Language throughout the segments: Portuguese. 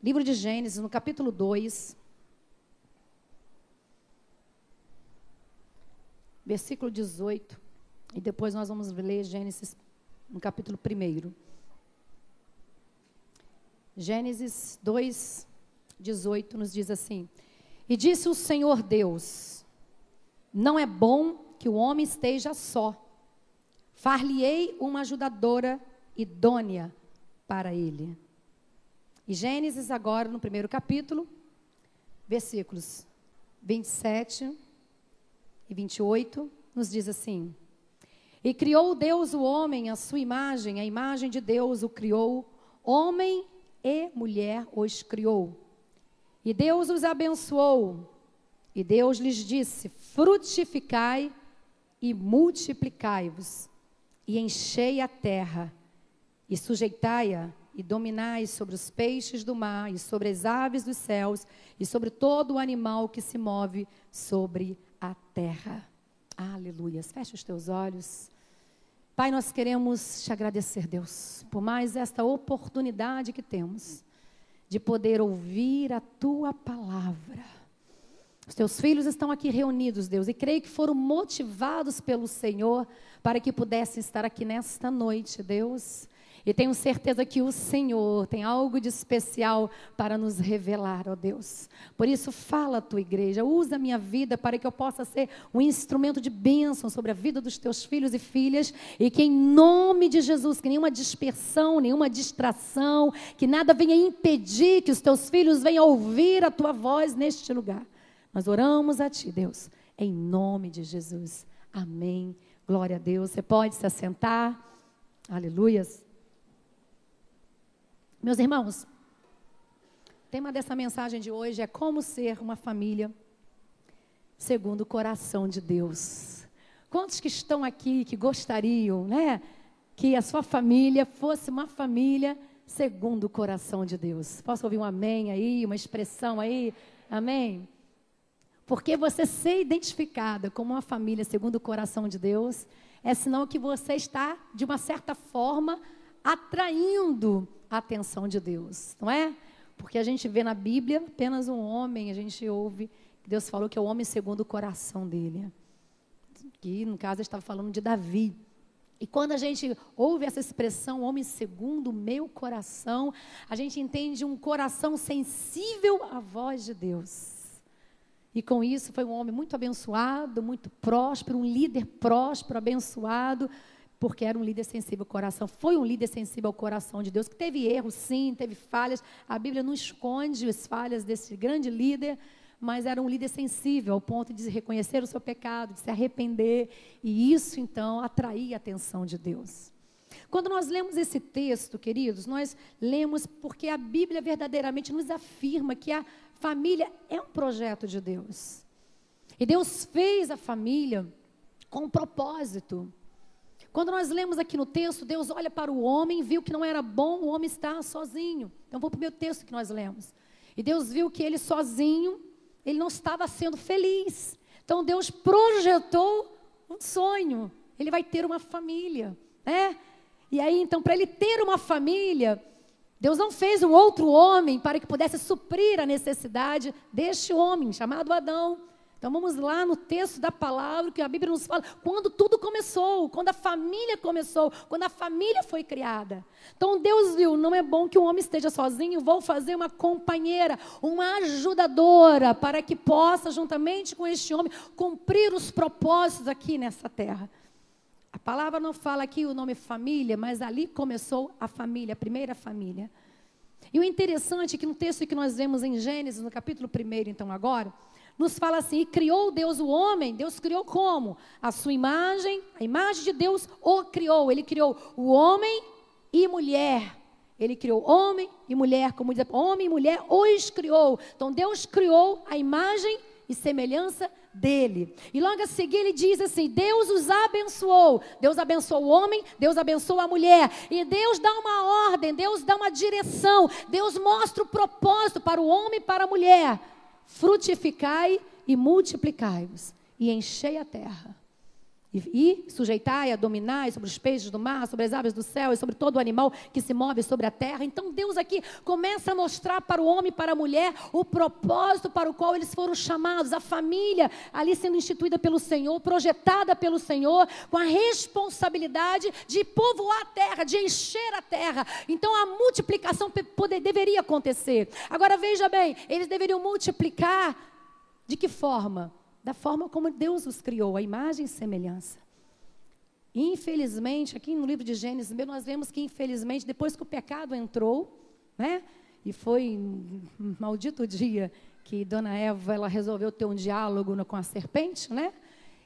livro de Gênesis, no capítulo 2, versículo 18, e depois nós vamos ler Gênesis no capítulo 1. Gênesis 2, 18 nos diz assim: E disse o Senhor Deus: Não é bom que o homem esteja só. Far-lhe-ei uma ajudadora idônea para ele. E Gênesis agora no 1º capítulo, versículos 27 e 28, nos diz assim: E criou Deus o homem à sua imagem, a imagem de Deus o criou, homem e mulher os criou. E Deus os abençoou, e Deus lhes disse: Frutificai e multiplicai-vos, e enchei a terra, e sujeitai-a, e dominai sobre os peixes do mar, e sobre as aves dos céus, e sobre todo o animal que se move sobre a terra. Aleluias. Fecha os teus olhos. Pai, nós queremos te agradecer, Deus, por mais esta oportunidade que temos de poder ouvir a tua palavra. Os teus filhos estão aqui reunidos, Deus, e creio que foram motivados pelo Senhor para que pudessem estar aqui nesta noite, Deus. E tenho certeza que o Senhor tem algo de especial para nos revelar, ó Deus. Por isso, fala a tua igreja, usa a minha vida para que eu possa ser um instrumento de bênção sobre a vida dos teus filhos e filhas, e que em nome de Jesus, que nenhuma dispersão, nenhuma distração, que nada venha impedir que os teus filhos venham ouvir a tua voz neste lugar. Nós oramos a ti, Deus, em nome de Jesus. Amém. Glória a Deus. Você pode se assentar. Aleluias. Meus irmãos, o tema dessa mensagem de hoje é como ser uma família segundo o coração de Deus. Quantos que estão aqui que gostariam, né, que a sua família fosse uma família segundo o coração de Deus? Posso ouvir um amém aí, uma expressão aí? Amém? Porque você ser identificada como uma família segundo o coração de Deus é sinal que você está, de uma certa forma, atraindo a atenção de Deus, não é? Porque a gente vê na Bíblia apenas um homem, a gente ouve que Deus falou que é o homem segundo o coração dele. Que, no caso, estava falando de Davi. E quando a gente ouve essa expressão, homem segundo o meu coração, a gente entende um coração sensível à voz de Deus. E com isso foi um homem muito abençoado, muito próspero, um líder próspero, abençoado, porque era um líder sensível ao coração. Foi um líder sensível ao coração de Deus, que teve erros, sim, teve falhas. A Bíblia não esconde as falhas desse grande líder, mas era um líder sensível ao ponto de reconhecer o seu pecado, de se arrepender, e isso, então, atraía a atenção de Deus. Quando nós lemos esse texto, queridos, nós lemos porque a Bíblia verdadeiramente nos afirma que a família é um projeto de Deus. E Deus fez a família com um propósito. Quando nós lemos aqui no texto, Deus olha para o homem, viu que não era bom o homem estar sozinho. Então, vou para o meu texto que nós lemos. E Deus viu que ele sozinho, ele não estava sendo feliz. Então, Deus projetou um sonho. Ele vai ter uma família, né? E aí, então, para ele ter uma família, Deus não fez um outro homem para que pudesse suprir a necessidade deste homem, chamado Adão. Então, vamos lá no texto da palavra, que a Bíblia nos fala quando tudo começou, quando a família começou, quando a família foi criada. Então, Deus viu, não é bom que o homem esteja sozinho, vou fazer uma companheira, uma ajudadora, para que possa, juntamente com este homem, cumprir os propósitos aqui nessa terra. A palavra não fala aqui o nome família, mas ali começou a família, a primeira família. E o interessante é que no texto que nós vemos em Gênesis, no capítulo 1, então agora, nos fala assim: e criou Deus o homem. Deus criou como? A sua imagem, a imagem de Deus o criou. Ele criou o homem e mulher. Ele criou homem e mulher, como diz, homem e mulher os criou. Então Deus criou a imagem e semelhança dele. E logo a seguir ele diz assim: Deus os abençoou. Deus abençoou o homem, Deus abençoou a mulher. E Deus dá uma ordem, Deus dá uma direção. Deus mostra o propósito para o homem e para a mulher: frutificai e multiplicai-vos, e enchei a terra, E sujeitai a dominar sobre os peixes do mar, sobre as aves do céu e sobre todo o animal que se move sobre a terra. Então Deus aqui começa a mostrar para o homem e para a mulher o propósito para o qual eles foram chamados. A família ali sendo instituída pelo Senhor, projetada pelo Senhor, com a responsabilidade de povoar a terra, de encher a terra. Então a multiplicação deveria acontecer. Agora veja bem, eles deveriam multiplicar de que forma? Da forma como Deus os criou, a imagem e semelhança. Infelizmente, aqui no livro de Gênesis, nós vemos que, infelizmente, depois que o pecado entrou, né, e foi um maldito dia que Dona Eva, ela resolveu ter um diálogo com a serpente, né,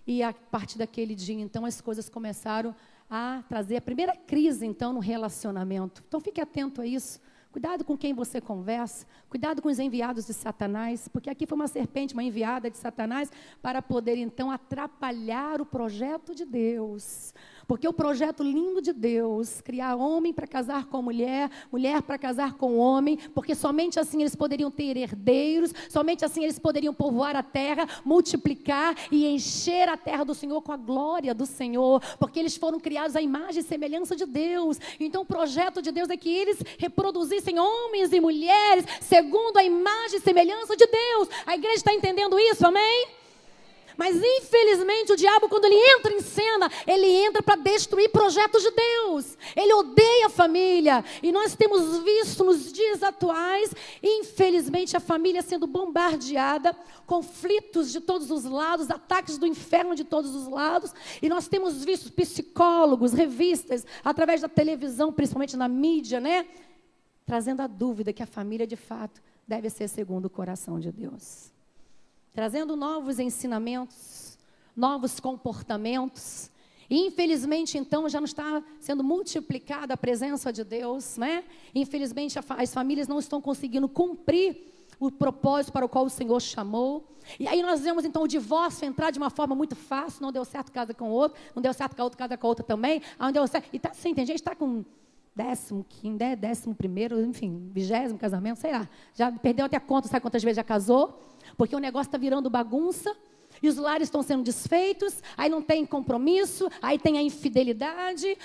e a partir daquele dia, então, as coisas começaram a trazer a primeira crise, então, no relacionamento. Então, fique atento a isso. Cuidado com quem você conversa, cuidado com os enviados de Satanás, porque aqui foi uma serpente, uma enviada de Satanás, para poder então atrapalhar o projeto de Deus. Porque o projeto lindo de Deus, criar homem para casar com mulher, mulher para casar com homem, porque somente assim eles poderiam ter herdeiros, somente assim eles poderiam povoar a terra, multiplicar e encher a terra do Senhor com a glória do Senhor, porque eles foram criados à imagem e semelhança de Deus. Então o projeto de Deus é que eles reproduzissem homens e mulheres segundo a imagem e semelhança de Deus. A igreja está entendendo isso, amém? Mas, infelizmente, o diabo, quando ele entra em cena, ele entra para destruir projetos de Deus. Ele odeia a família. E nós temos visto nos dias atuais, infelizmente, a família sendo bombardeada, conflitos de todos os lados, ataques do inferno de todos os lados. E nós temos visto psicólogos, revistas, através da televisão, principalmente na mídia, né? Trazendo a dúvida que a família, de fato, deve ser segundo o coração de Deus. Trazendo novos ensinamentos, novos comportamentos. E, infelizmente, então, já não está sendo multiplicada a presença de Deus, né? Infelizmente, as famílias não estão conseguindo cumprir o propósito para o qual o Senhor chamou. E aí nós vemos, então, o divórcio entrar de uma forma muito fácil. Não deu certo, casa com o outro. Não deu certo, com a outra, casa com a outra também. Não deu certo. E tá assim, tem gente que está com 11º, enfim, 20º casamento, sei lá. Já perdeu até a conta, sabe quantas vezes já casou? Porque o negócio está virando bagunça, e os lares estão sendo desfeitos, aí não tem compromisso, aí tem a infidelidade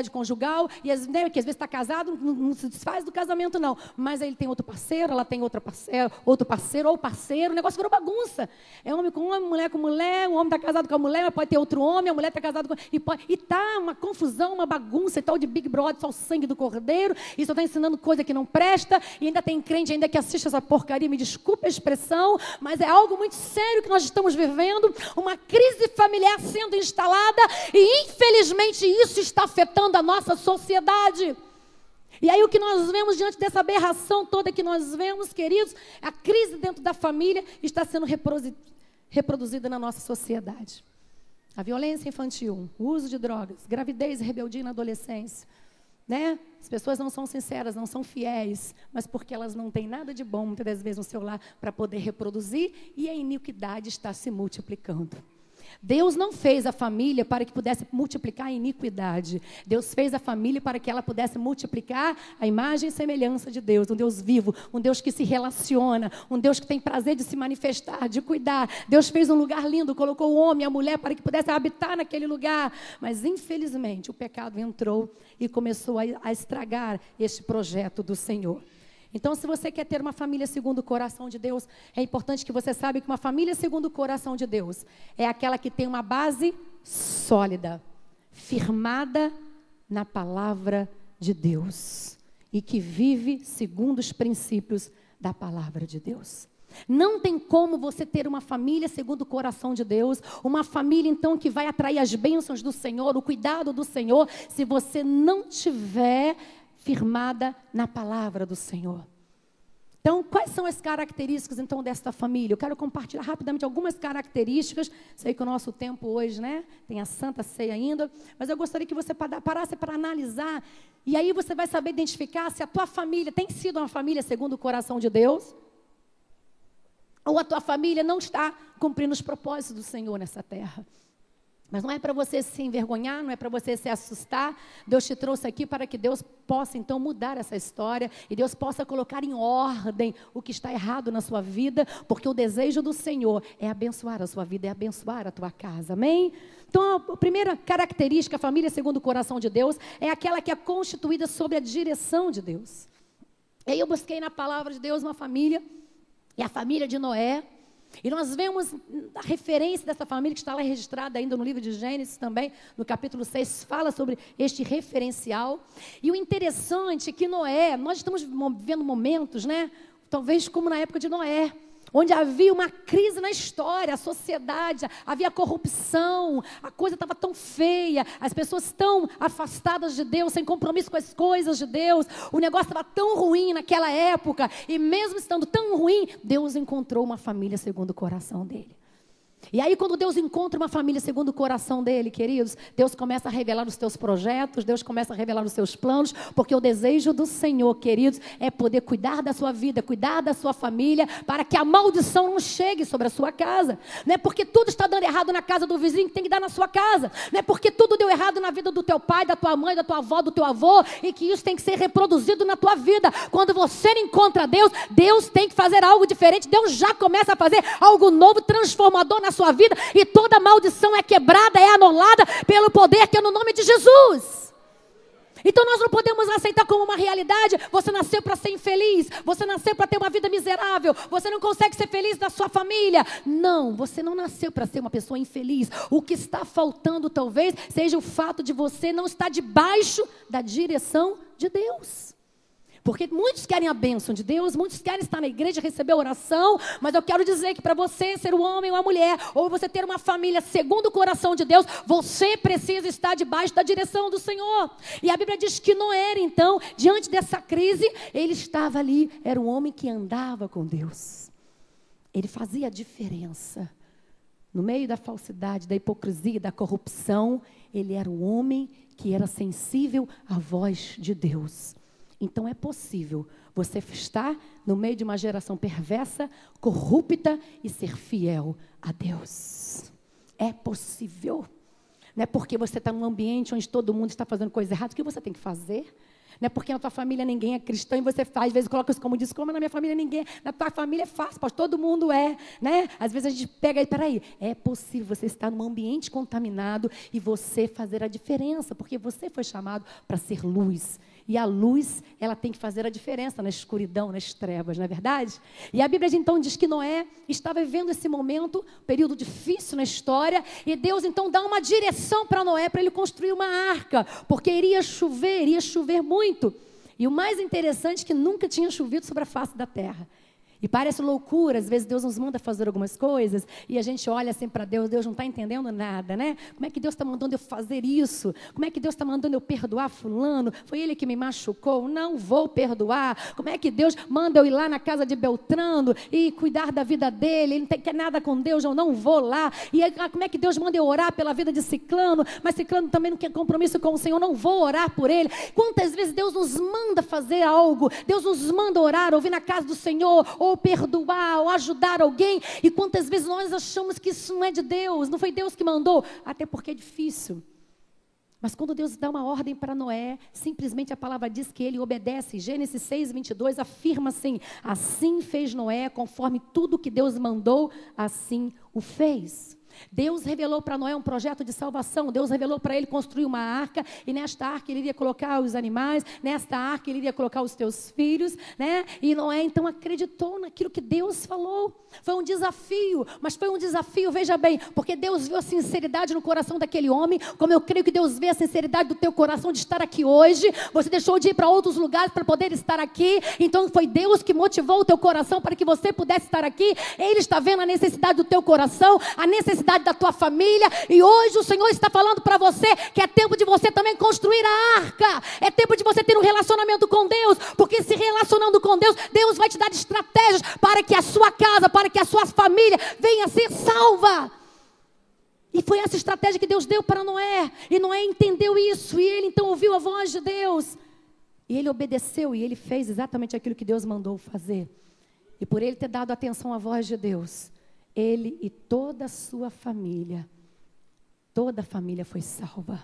conjugal, e que às vezes está casado, não se desfaz do casamento não, mas aí ele tem outro parceiro, ela tem outro parceiro ou parceiro, o negócio virou bagunça. É homem com homem, mulher com mulher, o homem está casado com a mulher, mas pode ter outro homem, a mulher está casada com... E está uma confusão, uma bagunça, e tal de Big Brother, só o sangue do cordeiro, e só está ensinando coisa que não presta, e ainda tem crente ainda que assiste essa porcaria, me desculpe a expressão, mas é algo muito sério que nós estamos vivendo, uma crise familiar sendo instalada, e infelizmente isso está afetando a nossa sociedade. E aí o que nós vemos diante dessa aberração toda que nós vemos, queridos, a crise dentro da família está sendo reproduzida na nossa sociedade. A violência infantil, o uso de drogas, gravidez e rebeldia na adolescência, né? As pessoas não são sinceras, não são fiéis, mas porque elas não têm nada de bom, muitas das vezes, no seu lar, para poder reproduzir, e a iniquidade está se multiplicando. Deus não fez a família para que pudesse multiplicar a iniquidade. Deus fez a família para que ela pudesse multiplicar a imagem e semelhança de Deus. Um Deus vivo, um Deus que se relaciona, um Deus que tem prazer de se manifestar, de cuidar. Deus fez um lugar lindo, colocou o homem e a mulher para que pudesse habitar naquele lugar. Mas, infelizmente, o pecado entrou e começou a estragar este projeto do Senhor. Então, se você quer ter uma família segundo o coração de Deus, é importante que você saiba que uma família segundo o coração de Deus é aquela que tem uma base sólida, firmada na palavra de Deus e que vive segundo os princípios da palavra de Deus. Não tem como você ter uma família segundo o coração de Deus, uma família então que vai atrair as bênçãos do Senhor, o cuidado do Senhor, se você não tiver firmada na palavra do Senhor. Então, quais são as características, então, desta família? Eu quero compartilhar rapidamente algumas características. Sei que o nosso tempo hoje, né, tem a Santa Ceia ainda, mas eu gostaria que você parasse para analisar, e aí você vai saber identificar se a tua família tem sido uma família segundo o coração de Deus, ou a tua família não está cumprindo os propósitos do Senhor nessa terra. Mas não é para você se envergonhar, não é para você se assustar. Deus te trouxe aqui para que Deus possa, então, mudar essa história. E Deus possa colocar em ordem o que está errado na sua vida. Porque o desejo do Senhor é abençoar a sua vida, é abençoar a tua casa. Amém? Então, a primeira característica, a família segundo o coração de Deus, é aquela que é constituída sob a direção de Deus. E aí eu busquei na palavra de Deus uma família, e a família de Noé. E nós vemos a referência dessa família que está lá registrada ainda no livro de Gênesis também, no capítulo 6, fala sobre este referencial. E o interessante é que Noé, nós estamos vivendo momentos, né? Talvez como na época de Noé, onde havia uma crise na história, a sociedade, havia corrupção, a coisa estava tão feia, as pessoas tão afastadas de Deus, sem compromisso com as coisas de Deus, o negócio estava tão ruim naquela época, e mesmo estando tão ruim, Deus encontrou uma família segundo o coração dele. E aí quando Deus encontra uma família segundo o coração dele, queridos, Deus começa a revelar os teus projetos, Deus começa a revelar os seus planos, porque o desejo do Senhor, queridos, é poder cuidar da sua vida, cuidar da sua família, para que a maldição não chegue sobre a sua casa. Não é porque tudo está dando errado na casa do vizinho que tem que dar na sua casa. Não é porque tudo deu errado na vida do teu pai, da tua mãe, da tua avó, do teu avô, e que isso tem que ser reproduzido na tua vida. Quando você encontra Deus, Deus tem que fazer algo diferente. Deus já começa a fazer algo novo, transformador na sua vida, e toda maldição é quebrada, é anulada pelo poder que é no nome de Jesus. Então nós não podemos aceitar como uma realidade, você nasceu para ser infeliz, você nasceu para ter uma vida miserável, você não consegue ser feliz na sua família. Não, você não nasceu para ser uma pessoa infeliz. O que está faltando talvez seja o fato de você não estar debaixo da direção de Deus. Porque muitos querem a bênção de Deus, muitos querem estar na igreja, receber oração, mas eu quero dizer que para você ser um homem ou uma mulher, ou você ter uma família segundo o coração de Deus, você precisa estar debaixo da direção do Senhor. E a Bíblia diz que Noé, então, diante dessa crise, ele estava ali, era um homem que andava com Deus. Ele fazia a diferença. No meio da falsidade, da hipocrisia, da corrupção, ele era um homem que era sensível à voz de Deus. Então é possível você estar no meio de uma geração perversa, corrupta e ser fiel a Deus. É possível. Não é porque você está num ambiente onde todo mundo está fazendo coisa errada, o que você tem que fazer? Não é porque na tua família ninguém é cristão e você faz, às vezes coloca isso como diz, como na minha família ninguém, na tua família é fácil, pastor, todo mundo é, né? Às vezes a gente pega aí, peraí, é possível você estar num ambiente contaminado e você fazer a diferença, porque você foi chamado para ser luz. E a luz, ela tem que fazer a diferença na escuridão, nas trevas, não é verdade? E a Bíblia então diz que Noé estava vivendo esse momento, período difícil na história, e Deus então dá uma direção para Noé, para ele construir uma arca, porque iria chover muito. E o mais interessante é que nunca tinha chovido sobre a face da terra. E parece loucura, às vezes Deus nos manda fazer algumas coisas e a gente olha assim para Deus, Deus não está entendendo nada, né? Como é que Deus está mandando eu fazer isso? Como é que Deus está mandando eu perdoar fulano? Foi ele que me machucou? Não vou perdoar. Como é que Deus manda eu ir lá na casa de Beltrano e cuidar da vida dele? Ele não quer nada com Deus, eu não vou lá. E aí, como é que Deus manda eu orar pela vida de Ciclano? Mas Ciclano também não quer compromisso com o Senhor, não vou orar por ele. Quantas vezes Deus nos manda fazer algo? Deus nos manda orar, ouvir na casa do Senhor, ou perdoar, ou ajudar alguém, e quantas vezes nós achamos que isso não é de Deus, não foi Deus que mandou, até porque é difícil. Mas quando Deus dá uma ordem para Noé, simplesmente a palavra diz que ele obedece. Gênesis 6:22 afirma assim: assim fez Noé, conforme tudo que Deus mandou, assim o fez. Deus revelou para Noé um projeto de salvação. Deus revelou para ele construir uma arca, e nesta arca ele iria colocar os animais, nesta arca ele iria colocar os teus filhos, né? E Noé então acreditou naquilo que Deus falou. Foi um desafio, mas foi um desafio, veja bem, porque Deus viu a sinceridade no coração daquele homem, como eu creio que Deus vê a sinceridade do teu coração de estar aqui hoje. Você deixou de ir para outros lugares para poder estar aqui, então foi Deus que motivou o teu coração para que você pudesse estar aqui. Ele está vendo a necessidade do teu coração, a necessidade da tua família, e hoje o Senhor está falando para você que é tempo de você também construir a arca, é tempo de você ter um relacionamento com Deus, porque se relacionando com Deus, Deus vai te dar estratégias para que a sua casa, para que a sua família venha a ser salva. E foi essa estratégia que Deus deu para Noé, e Noé entendeu isso, e ele então ouviu a voz de Deus, e ele obedeceu, e ele fez exatamente aquilo que Deus mandou fazer. E por ele ter dado atenção à voz de Deus, ele e toda a sua família Toda a família foi salva.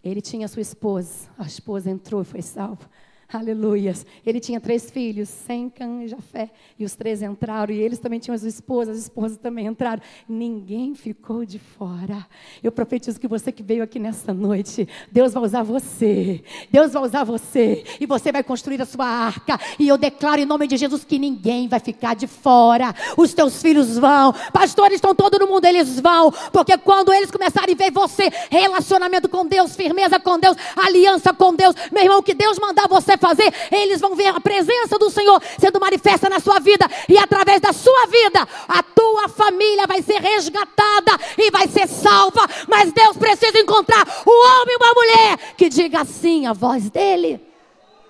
Ele tinha sua esposa, a esposa entrou e foi salva. Aleluias. Ele tinha 3 filhos, Sem, Cã e Jafé. E os 3 entraram. E eles também tinham as esposas também entraram. Ninguém ficou de fora. Eu profetizo que você que veio aqui nessa noite, Deus vai usar você. Deus vai usar você. E você vai construir a sua arca. E eu declaro em nome de Jesus que ninguém vai ficar de fora. Os teus filhos vão. Pastores estão todo no mundo, eles vão. Porque quando eles começarem a ver você, relacionamento com Deus, firmeza com Deus, aliança com Deus, meu irmão, que Deus mandar você fazer, eles vão ver a presença do Senhor sendo manifesta na sua vida, e através da sua vida, a tua família vai ser resgatada e vai ser salva. Mas Deus precisa encontrar um homem e uma mulher que diga assim a voz dele.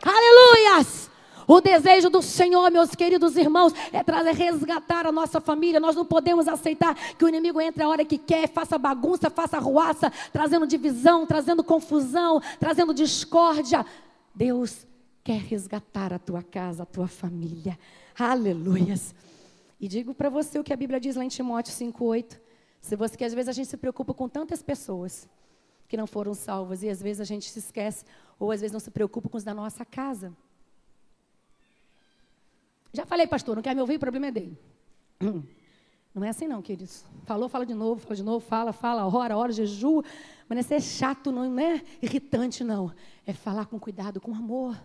Aleluias! O desejo do Senhor, meus queridos irmãos, é resgatar a nossa família. Nós não podemos aceitar que o inimigo entre a hora que quer, faça bagunça, faça arruaça, trazendo divisão, trazendo confusão, trazendo discórdia. Deus quer resgatar a tua casa, a tua família. Aleluias. E digo para você o que a Bíblia diz lá em Timóteo 5:8. Se você, que às vezes a gente se preocupa com tantas pessoas que não foram salvas, e às vezes a gente se esquece, ou às vezes não se preocupa com os da nossa casa. Já falei, pastor, não quer me ouvir, o problema é dele. Não é assim não, queridos. Falou, fala de novo, fala, ora, jejua. Mas não é ser chato, não é irritante, não. É falar com cuidado, com amor.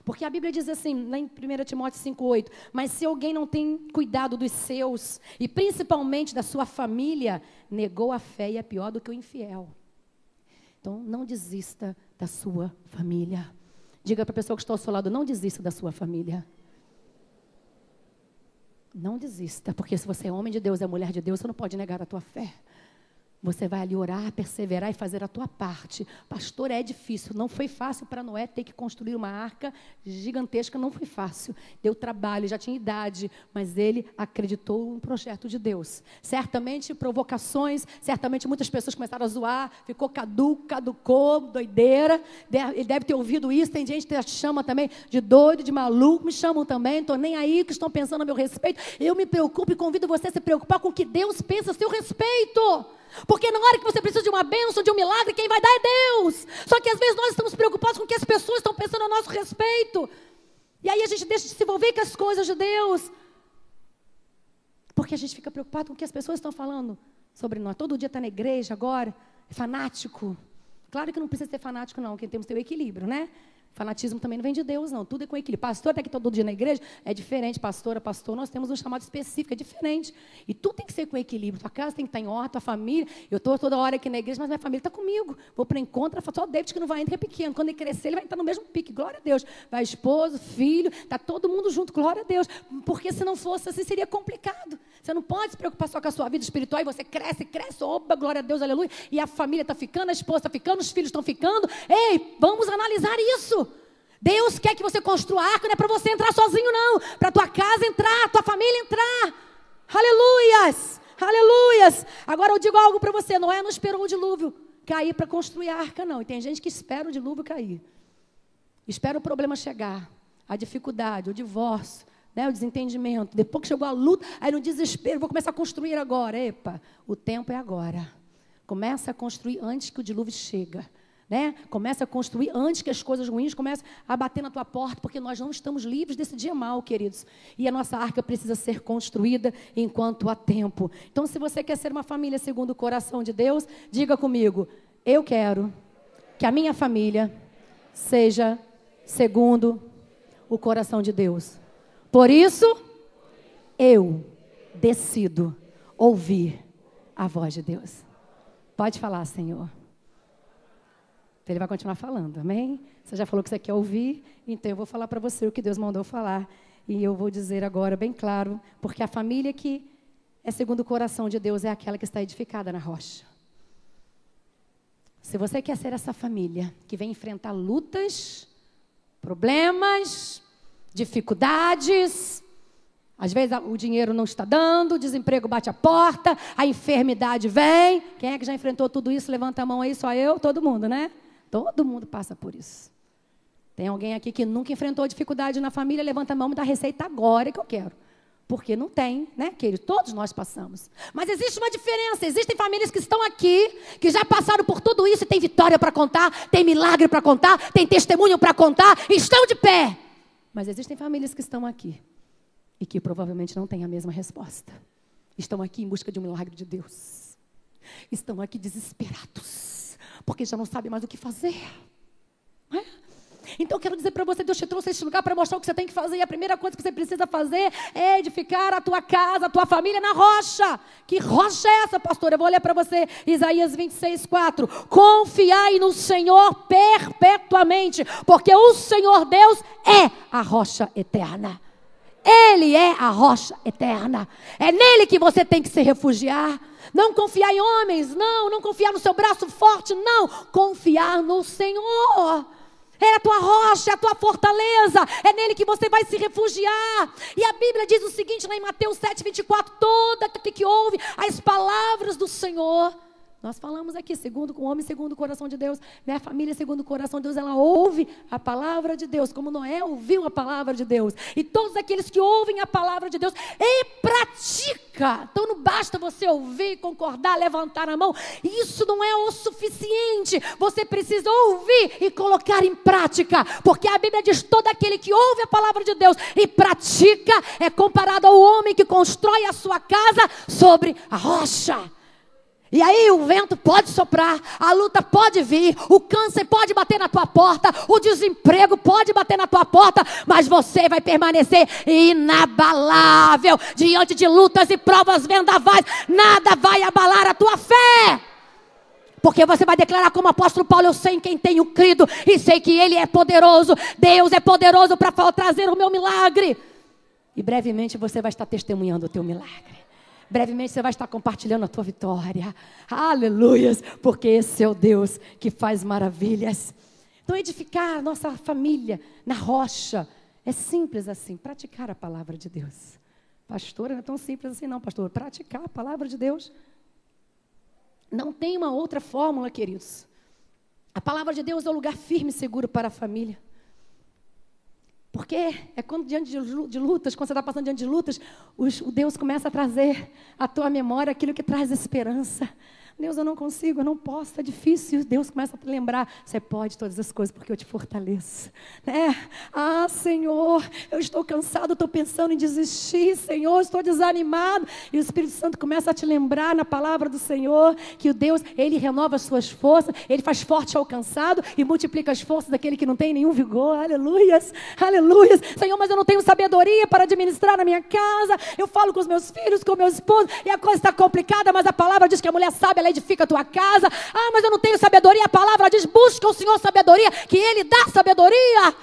Porque a Bíblia diz assim, lá em 1 Timóteo 5:8, mas se alguém não tem cuidado dos seus, e principalmente da sua família, negou a fé e é pior do que o infiel. Então, não desista da sua família. Diga para a pessoa que está ao seu lado, não desista da sua família. Não desista, porque se você é homem de Deus, é mulher de Deus, você não pode negar a tua fé. Você vai ali orar, perseverar e fazer a tua parte. Pastor, é difícil. Não foi fácil para Noé ter que construir uma arca gigantesca. Não foi fácil. Deu trabalho, já tinha idade. Mas ele acreditou no projeto de Deus. Certamente provocações. Certamente muitas pessoas começaram a zoar. Ficou caducou, doideira. Ele deve ter ouvido isso. Tem gente que chama também de doido, de maluco. Me chamam também. Estou nem aí que estão pensando a meu respeito. Eu me preocupo e convido você a se preocupar com o que Deus pensa a seu respeito. Porque na hora que você precisa de uma bênção, de um milagre, quem vai dar é Deus. Só que às vezes nós estamos preocupados com o que as pessoas estão pensando a nosso respeito. E aí a gente deixa de se envolver com as coisas de Deus. Porque a gente fica preocupado com o que as pessoas estão falando sobre nós. Todo dia está na igreja agora, é fanático. Claro que não precisa ser fanático não, que temos que ter o equilíbrio, né? Fanatismo também não vem de Deus, não. Tudo é com equilíbrio. Pastor está aqui todo dia na igreja, é diferente. Pastor, nós temos um chamado específico, é diferente. E tudo tem que ser com equilíbrio. Tua casa tem que estar em ordem, tua família. Eu estou toda hora aqui na igreja, mas minha família está comigo. Vou para o encontro, só o David que não vai ainda, que é pequeno. Quando ele crescer, ele vai estar no mesmo pique. Glória a Deus. Vai esposo, filho, está todo mundo junto. Glória a Deus. Porque se não fosse assim, seria complicado. Você não pode se preocupar só com a sua vida espiritual e você cresce, opa, glória a Deus, aleluia. E a família está ficando, a esposa está ficando, os filhos estão ficando. Ei, vamos analisar isso. Deus quer que você construa a arca, não é para você entrar sozinho, não. Para a tua casa entrar, tua família entrar. Aleluias, aleluias. Agora eu digo algo para você, Noé não esperou o dilúvio cair para construir a arca, não. E tem gente que espera o dilúvio cair. Espera o problema chegar, a dificuldade, o divórcio, né, o desentendimento. Depois que chegou a luta, aí no desespero, vou começar a construir agora. Epa, o tempo é agora. Começa a construir antes que o dilúvio chega. Né? Começa a construir antes que as coisas ruins comecem a bater na tua porta, porque nós não estamos livres desse dia mal, queridos. E a nossa arca precisa ser construída enquanto há tempo. Então, se você quer ser uma família segundo o coração de Deus, diga comigo, eu quero que a minha família seja segundo o coração de Deus. Por isso, eu decido ouvir a voz de Deus. Pode falar, Senhor. Ele vai continuar falando, amém? Você já falou que você quer ouvir, então eu vou falar para você o que Deus mandou falar. E eu vou dizer agora bem claro, porque a família que é segundo o coração de Deus é aquela que está edificada na rocha. Se você quer ser essa família que vem enfrentar lutas, problemas, dificuldades, às vezes o dinheiro não está dando, o desemprego bate a porta, a enfermidade vem. Quem é que já enfrentou tudo isso? Levanta a mão aí, só eu, todo mundo, né? Todo mundo passa por isso. Tem alguém aqui que nunca enfrentou dificuldade na família? Levanta a mão e me dá a receita agora que eu quero. Porque não tem, né, querido? Todos nós passamos. Mas existe uma diferença. Existem famílias que estão aqui, que já passaram por tudo isso e tem vitória para contar, tem milagre para contar, tem testemunho para contar, estão de pé. Mas existem famílias que estão aqui e que provavelmente não têm a mesma resposta. Estão aqui em busca de um milagre de Deus. Estão aqui desesperados, porque já não sabem mais o que fazer. Não é? Então eu quero dizer para você, Deus te trouxe a este lugar para mostrar o que você tem que fazer. E a primeira coisa que você precisa fazer é edificar a tua casa, a tua família na rocha. Que rocha é essa, pastor? Eu vou ler para você Isaías 26:4. Confiai no Senhor perpetuamente, porque o Senhor Deus é a rocha eterna. Ele é a rocha eterna. É nele que você tem que se refugiar. Não confiar em homens, não confiar no seu braço forte, não. Confiar no Senhor. É a tua rocha, é a tua fortaleza. É nele que você vai se refugiar. E a Bíblia diz o seguinte lá em Mateus 7:24. Todo aquele que ouve as palavras do Senhor. Nós falamos aqui, segundo o homem, segundo o coração de Deus, né? A família segundo o coração de Deus, ela ouve a palavra de Deus, como Noé ouviu a palavra de Deus. E todos aqueles que ouvem a palavra de Deus e pratica. Então não basta você ouvir, concordar, levantar a mão. Isso não é o suficiente. Você precisa ouvir e colocar em prática. Porque a Bíblia diz, todo aquele que ouve a palavra de Deus e pratica é comparado ao homem que constrói a sua casa sobre a rocha. E aí o vento pode soprar, a luta pode vir, o câncer pode bater na tua porta, o desemprego pode bater na tua porta, mas você vai permanecer inabalável diante de lutas e provas vendavais. Nada vai abalar a tua fé. Porque você vai declarar como apóstolo Paulo, eu sei em quem tenho crido e sei que Ele é poderoso. Deus é poderoso para trazer o meu milagre. E brevemente você vai estar testemunhando o teu milagre. Brevemente você vai estar compartilhando a tua vitória. Aleluias, porque esse é o Deus que faz maravilhas. Então edificar a nossa família na rocha é simples assim, praticar a palavra de Deus. Pastora, não é tão simples assim não, pastor. Praticar a palavra de Deus. Não tem uma outra fórmula, queridos. A palavra de Deus é o lugar firme e seguro para a família. Porque é quando diante de lutas, quando você está passando diante de lutas, o Deus começa a trazer à tua memória aquilo que traz esperança. Deus, eu não consigo, eu não posso, está difícil. Deus começa a te lembrar, você pode todas as coisas porque eu te fortaleço. Né? Ah, Senhor, eu estou cansado, estou pensando em desistir, Senhor, estou desanimado. E o Espírito Santo começa a te lembrar na palavra do Senhor, que o Deus, Ele renova as suas forças, Ele faz forte ao cansado e multiplica as forças daquele que não tem nenhum vigor. Aleluias, aleluias. Senhor, mas eu não tenho sabedoria para administrar na minha casa. Eu falo com os meus filhos, com o meu esposo, e a coisa está complicada, mas a palavra diz que a mulher sabe, ela edifica a tua casa. Ah, mas eu não tenho sabedoria. A palavra diz, busca o Senhor sabedoria, que Ele dá sabedoria.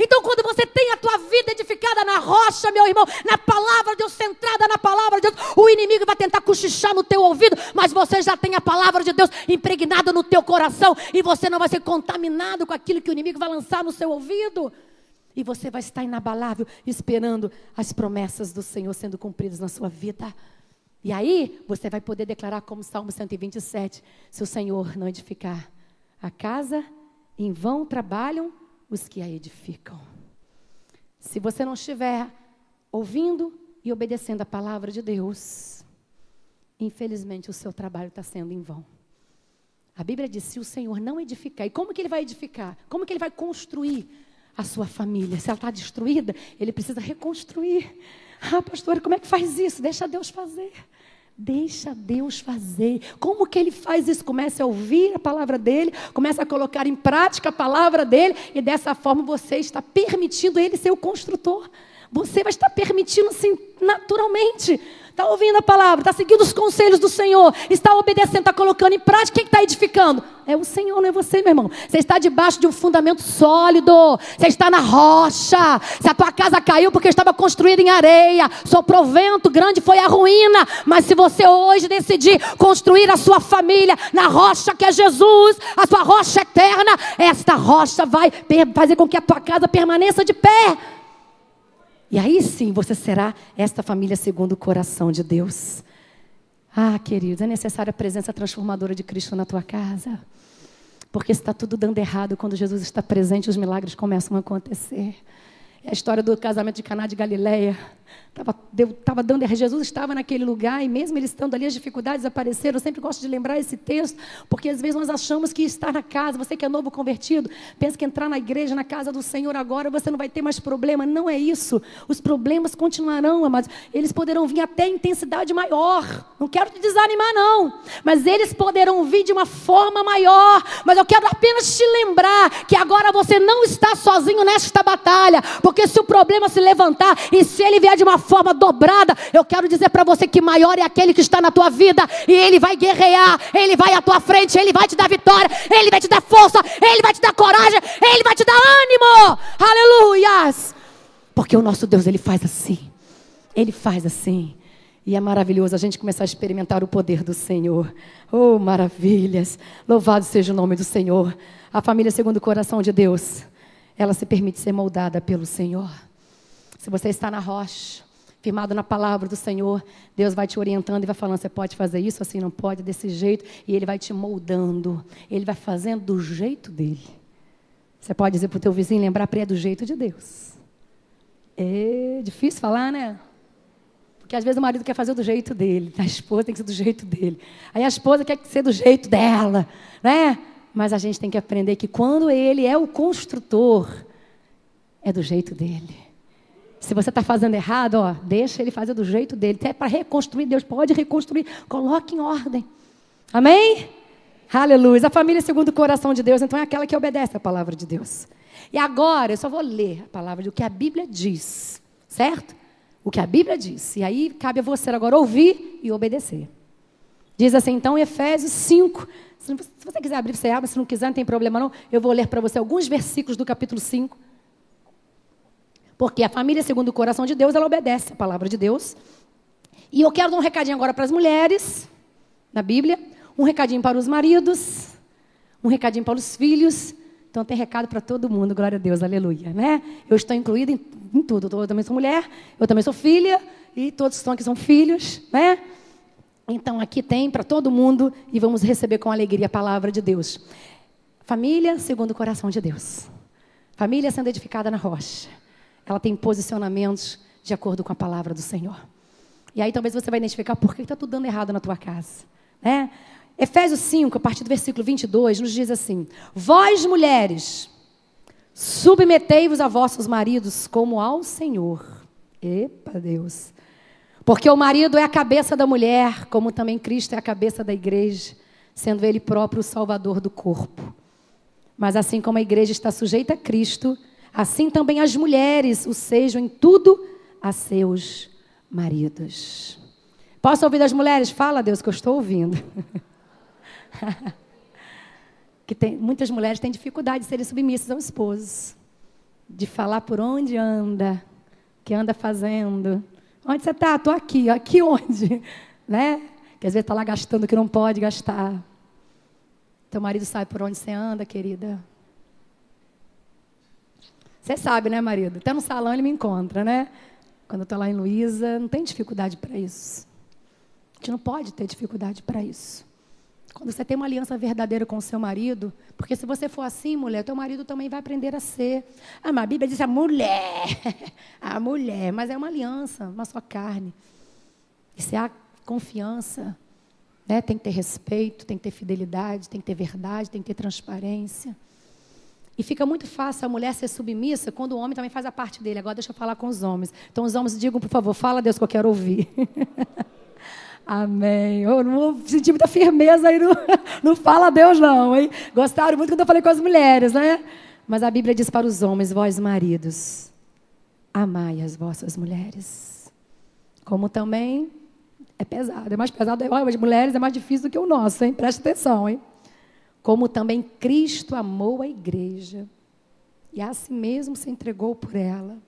Então quando você tem a tua vida edificada na rocha, meu irmão, na palavra de Deus, centrada na palavra de Deus, o inimigo vai tentar cochichar no teu ouvido, mas você já tem a palavra de Deus impregnada no teu coração, e você não vai ser contaminado com aquilo que o inimigo vai lançar no seu ouvido. E você vai estar inabalável, esperando as promessas do Senhor sendo cumpridas na sua vida. E aí, você vai poder declarar como Salmo 127, se o Senhor não edificar a casa, em vão trabalham os que a edificam. Se você não estiver ouvindo e obedecendo a palavra de Deus, infelizmente o seu trabalho está sendo em vão. A Bíblia diz, se o Senhor não edificar, e como que Ele vai edificar? Como que Ele vai construir a sua família? Se ela está destruída, Ele precisa reconstruir. Ah, pastor, como é que faz isso? Deixa Deus fazer. Deixa Deus fazer. Como que Ele faz isso? Comece a ouvir a palavra dEle, comece a colocar em prática a palavra dEle, e dessa forma você está permitindo Ele ser o construtor. Você vai estar permitindo assim, naturalmente. Está ouvindo a palavra, está seguindo os conselhos do Senhor, está obedecendo, está colocando em prática. Quem está edificando? É o Senhor, não é você, meu irmão. Você está debaixo de um fundamento sólido, você está na rocha. Se a tua casa caiu porque estava construída em areia, soprou vento, grande foi a ruína. Mas se você hoje decidir construir a sua família na rocha que é Jesus, a sua rocha eterna, esta rocha vai fazer com que a tua casa permaneça de pé. E aí sim você será esta família segundo o coração de Deus. Ah, queridos, é necessária a presença transformadora de Cristo na tua casa. Porque está tudo dando errado, quando Jesus está presente, os milagres começam a acontecer. É a história do casamento de Caná de Galileia. Jesus estava naquele lugar e mesmo ele estando ali, as dificuldades apareceram. Eu sempre gosto de lembrar esse texto, porque às vezes nós achamos que estar na casa, você que é novo convertido, pensa que entrar na igreja, na casa do Senhor agora, você não vai ter mais problema. Não é isso. Os problemas continuarão, amados. Eles poderão vir até em intensidade maior. Não quero te desanimar, não. Mas eles poderão vir de uma forma maior. Mas eu quero apenas te lembrar que agora você não está sozinho nesta batalha. Porque se o problema se levantar e se ele vier de uma forma dobrada, eu quero dizer para você que maior é aquele que está na tua vida, e ele vai guerrear, ele vai à tua frente, ele vai te dar vitória, ele vai te dar força, ele vai te dar coragem, ele vai te dar ânimo. Aleluias! Porque o nosso Deus, ele faz assim, e é maravilhoso a gente começar a experimentar o poder do Senhor. Oh, maravilhas! Louvado seja o nome do Senhor. A família segundo o coração de Deus, ela se permite ser moldada pelo Senhor. Se você está na rocha, firmado na palavra do Senhor, Deus vai te orientando e vai falando, você pode fazer isso, assim não pode, desse jeito, e Ele vai te moldando, Ele vai fazendo do jeito dEle. Você pode dizer para o teu vizinho, lembrar para ele, é do jeito de Deus. É difícil falar, né? Porque às vezes o marido quer fazer do jeito dele, a esposa tem que ser do jeito dele, aí a esposa quer ser do jeito dela, né? Mas a gente tem que aprender que quando Ele é o construtor, é do jeito dele. Se você está fazendo errado, deixa Ele fazer do jeito dele. Até para reconstruir, Deus pode reconstruir. Coloque em ordem. Amém? Aleluia. A família segundo o coração de Deus, então é aquela que obedece a palavra de Deus. E agora, eu só vou ler a palavra do que a Bíblia diz. Certo? O que a Bíblia diz. E aí, cabe a você agora ouvir e obedecer. Diz assim, então, Efésios 5. Se você quiser abrir, você abre. Se não quiser, não tem problema não. Eu vou ler para você alguns versículos do capítulo 5. Porque a família segundo o coração de Deus, ela obedece a palavra de Deus. E eu quero dar um recadinho agora para as mulheres, na Bíblia. Um recadinho para os maridos. Um recadinho para os filhos. Então tem recado para todo mundo, glória a Deus, aleluia. Né? Eu estou incluída em tudo. Eu também sou mulher, eu também sou filha. E todos que estão aqui são filhos. Né? Então aqui tem para todo mundo. E vamos receber com alegria a palavra de Deus. Família segundo o coração de Deus. Família sendo edificada na rocha. Ela tem posicionamentos de acordo com a palavra do Senhor. E aí talvez você vai identificar por que está tudo dando errado na tua casa. Né? Efésios 5, a partir do versículo 22, nos diz assim: vós, mulheres, submetei-vos a vossos maridos como ao Senhor. Epa, Deus. Porque o marido é a cabeça da mulher, como também Cristo é a cabeça da igreja, sendo Ele próprio o Salvador do corpo. Mas assim como a igreja está sujeita a Cristo, assim também as mulheres o sejam em tudo a seus maridos. Posso ouvir das mulheres? Fala, Deus, que eu estou ouvindo. Muitas mulheres têm dificuldade de serem submissas ao esposo. De falar por onde anda, o que anda fazendo. Onde você está? Estou aqui. Aqui onde? Né? Que às vezes está lá gastando o que não pode gastar. Teu marido sabe por onde você anda, querida? Você sabe, né, marido? Até no salão ele me encontra, né? Quando eu estou lá em Luísa, não tem dificuldade para isso. A gente não pode ter dificuldade para isso. Quando você tem uma aliança verdadeira com o seu marido, porque se você for assim, mulher, teu marido também vai aprender a ser. Ah, mas a Bíblia diz a mulher, mas é uma aliança, uma só carne. E se há confiança, né, tem que ter respeito, tem que ter fidelidade, tem que ter verdade, tem que ter transparência. E fica muito fácil a mulher ser submissa quando o homem também faz a parte dele. Agora deixa eu falar com os homens. Então os homens digam, por favor, fala, Deus, que eu quero ouvir. Amém. Eu não senti muita firmeza aí, não fala a Deus não, hein? Gostaram muito quando eu falei com as mulheres, né? Mas a Bíblia diz para os homens, vós maridos, amai as vossas mulheres. Como também é pesado, é mais pesado, as mulheres é mais difícil do que o nosso, hein? Presta atenção, hein? Como também Cristo amou a igreja e a si mesmo se entregou por ela.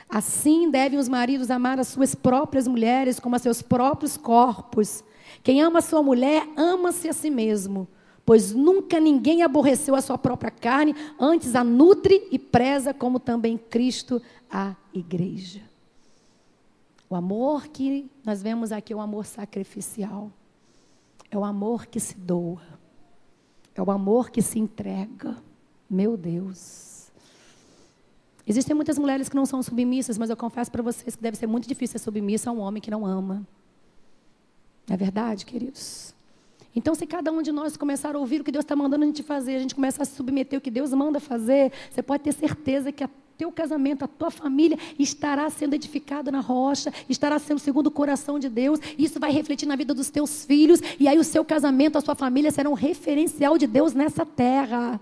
Assim devem os maridos amar as suas próprias mulheres como a seus próprios corpos. Quem ama a sua mulher, ama-se a si mesmo, pois nunca ninguém aborreceu a sua própria carne, antes a nutre e preza, como também Cristo a igreja. O amor que nós vemos aqui é o amor sacrificial. É o amor que se doa. É o amor que se entrega. Meu Deus. Existem muitas mulheres que não são submissas, mas eu confesso para vocês que deve ser muito difícil ser submissa a um homem que não ama. Não é verdade, queridos? Então, se cada um de nós começar a ouvir o que Deus está mandando a gente fazer, a gente começar a se submeter ao que Deus manda fazer, você pode ter certeza que teu casamento, a tua família estará sendo edificada na rocha, estará sendo segundo o coração de Deus, e isso vai refletir na vida dos teus filhos, e aí o seu casamento, a sua família serão um referencial de Deus nessa terra.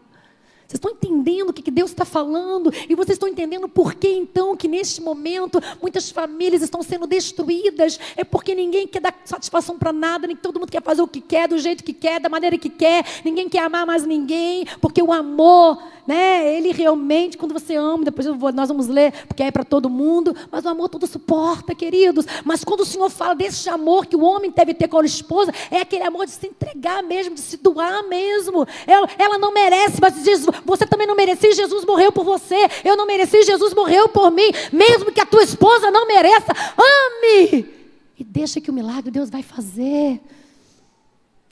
Vocês estão entendendo o que Deus está falando? E vocês estão entendendo por que, então, que neste momento muitas famílias estão sendo destruídas? É porque ninguém quer dar satisfação para nada, nem todo mundo quer fazer o que quer, do jeito que quer, da maneira que quer. Ninguém quer amar mais ninguém, porque o amor, né? Ele realmente, quando você ama, depois nós vamos ler, porque é para todo mundo, mas o amor tudo suporta, queridos. Mas quando o Senhor fala desse amor que o homem deve ter com a esposa, é aquele amor de se entregar mesmo, de se doar mesmo. Ela não merece, mas Jesus, você também não merecia, Jesus morreu por você. Eu não mereci, Jesus morreu por mim. Mesmo que a tua esposa não mereça, ame. E deixa que o milagre Deus vai fazer.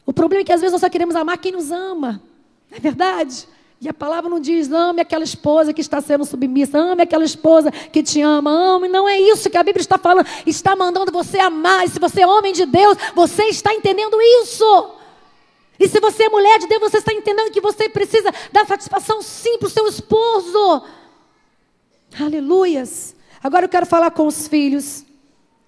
O problema é que às vezes nós só queremos amar quem nos ama. Não é verdade? E a palavra não diz, ame aquela esposa que está sendo submissa, ame aquela esposa que te ama, ame. Não é isso que a Bíblia está falando. Está mandando você amar. E se você é homem de Deus, você está entendendo isso. E se você é mulher de Deus, você está entendendo que você precisa dar satisfação sim para o seu esposo. Aleluias. Agora eu quero falar com os filhos.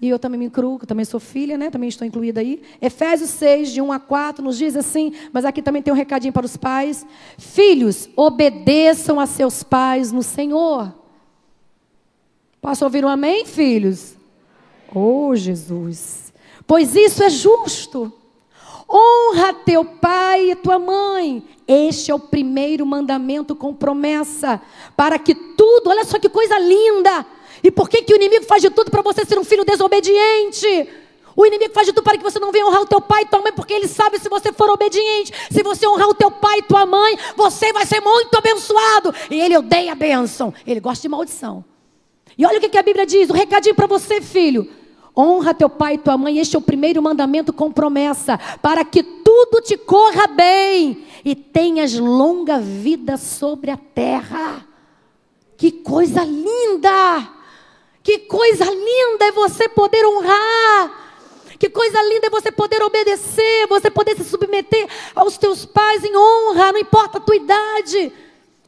E eu também me incluo, eu também sou filha, né? Também estou incluída aí. Efésios 6, de 1 a 4, nos diz assim, mas aqui também tem um recadinho para os pais. Filhos, obedeçam a seus pais no Senhor. Posso ouvir um amém, filhos? Oh, Jesus. Pois isso é justo. Honra teu pai e tua mãe. Este é o primeiro mandamento com promessa. Para que tudo, olha só que coisa linda. E por que o inimigo faz de tudo para você ser um filho desobediente? O inimigo faz de tudo para que você não venha honrar o teu pai e tua mãe, porque ele sabe se você for obediente, se você honrar o teu pai e tua mãe, você vai ser muito abençoado. E ele odeia a bênção, ele gosta de maldição. E olha o que a Bíblia diz, um recadinho para você, filho. Honra teu pai e tua mãe, este é o primeiro mandamento com promessa, para que tudo te corra bem e tenhas longa vida sobre a terra. Que coisa linda! Que coisa linda é você poder honrar. Que coisa linda é você poder obedecer, você poder se submeter aos teus pais em honra, não importa a tua idade.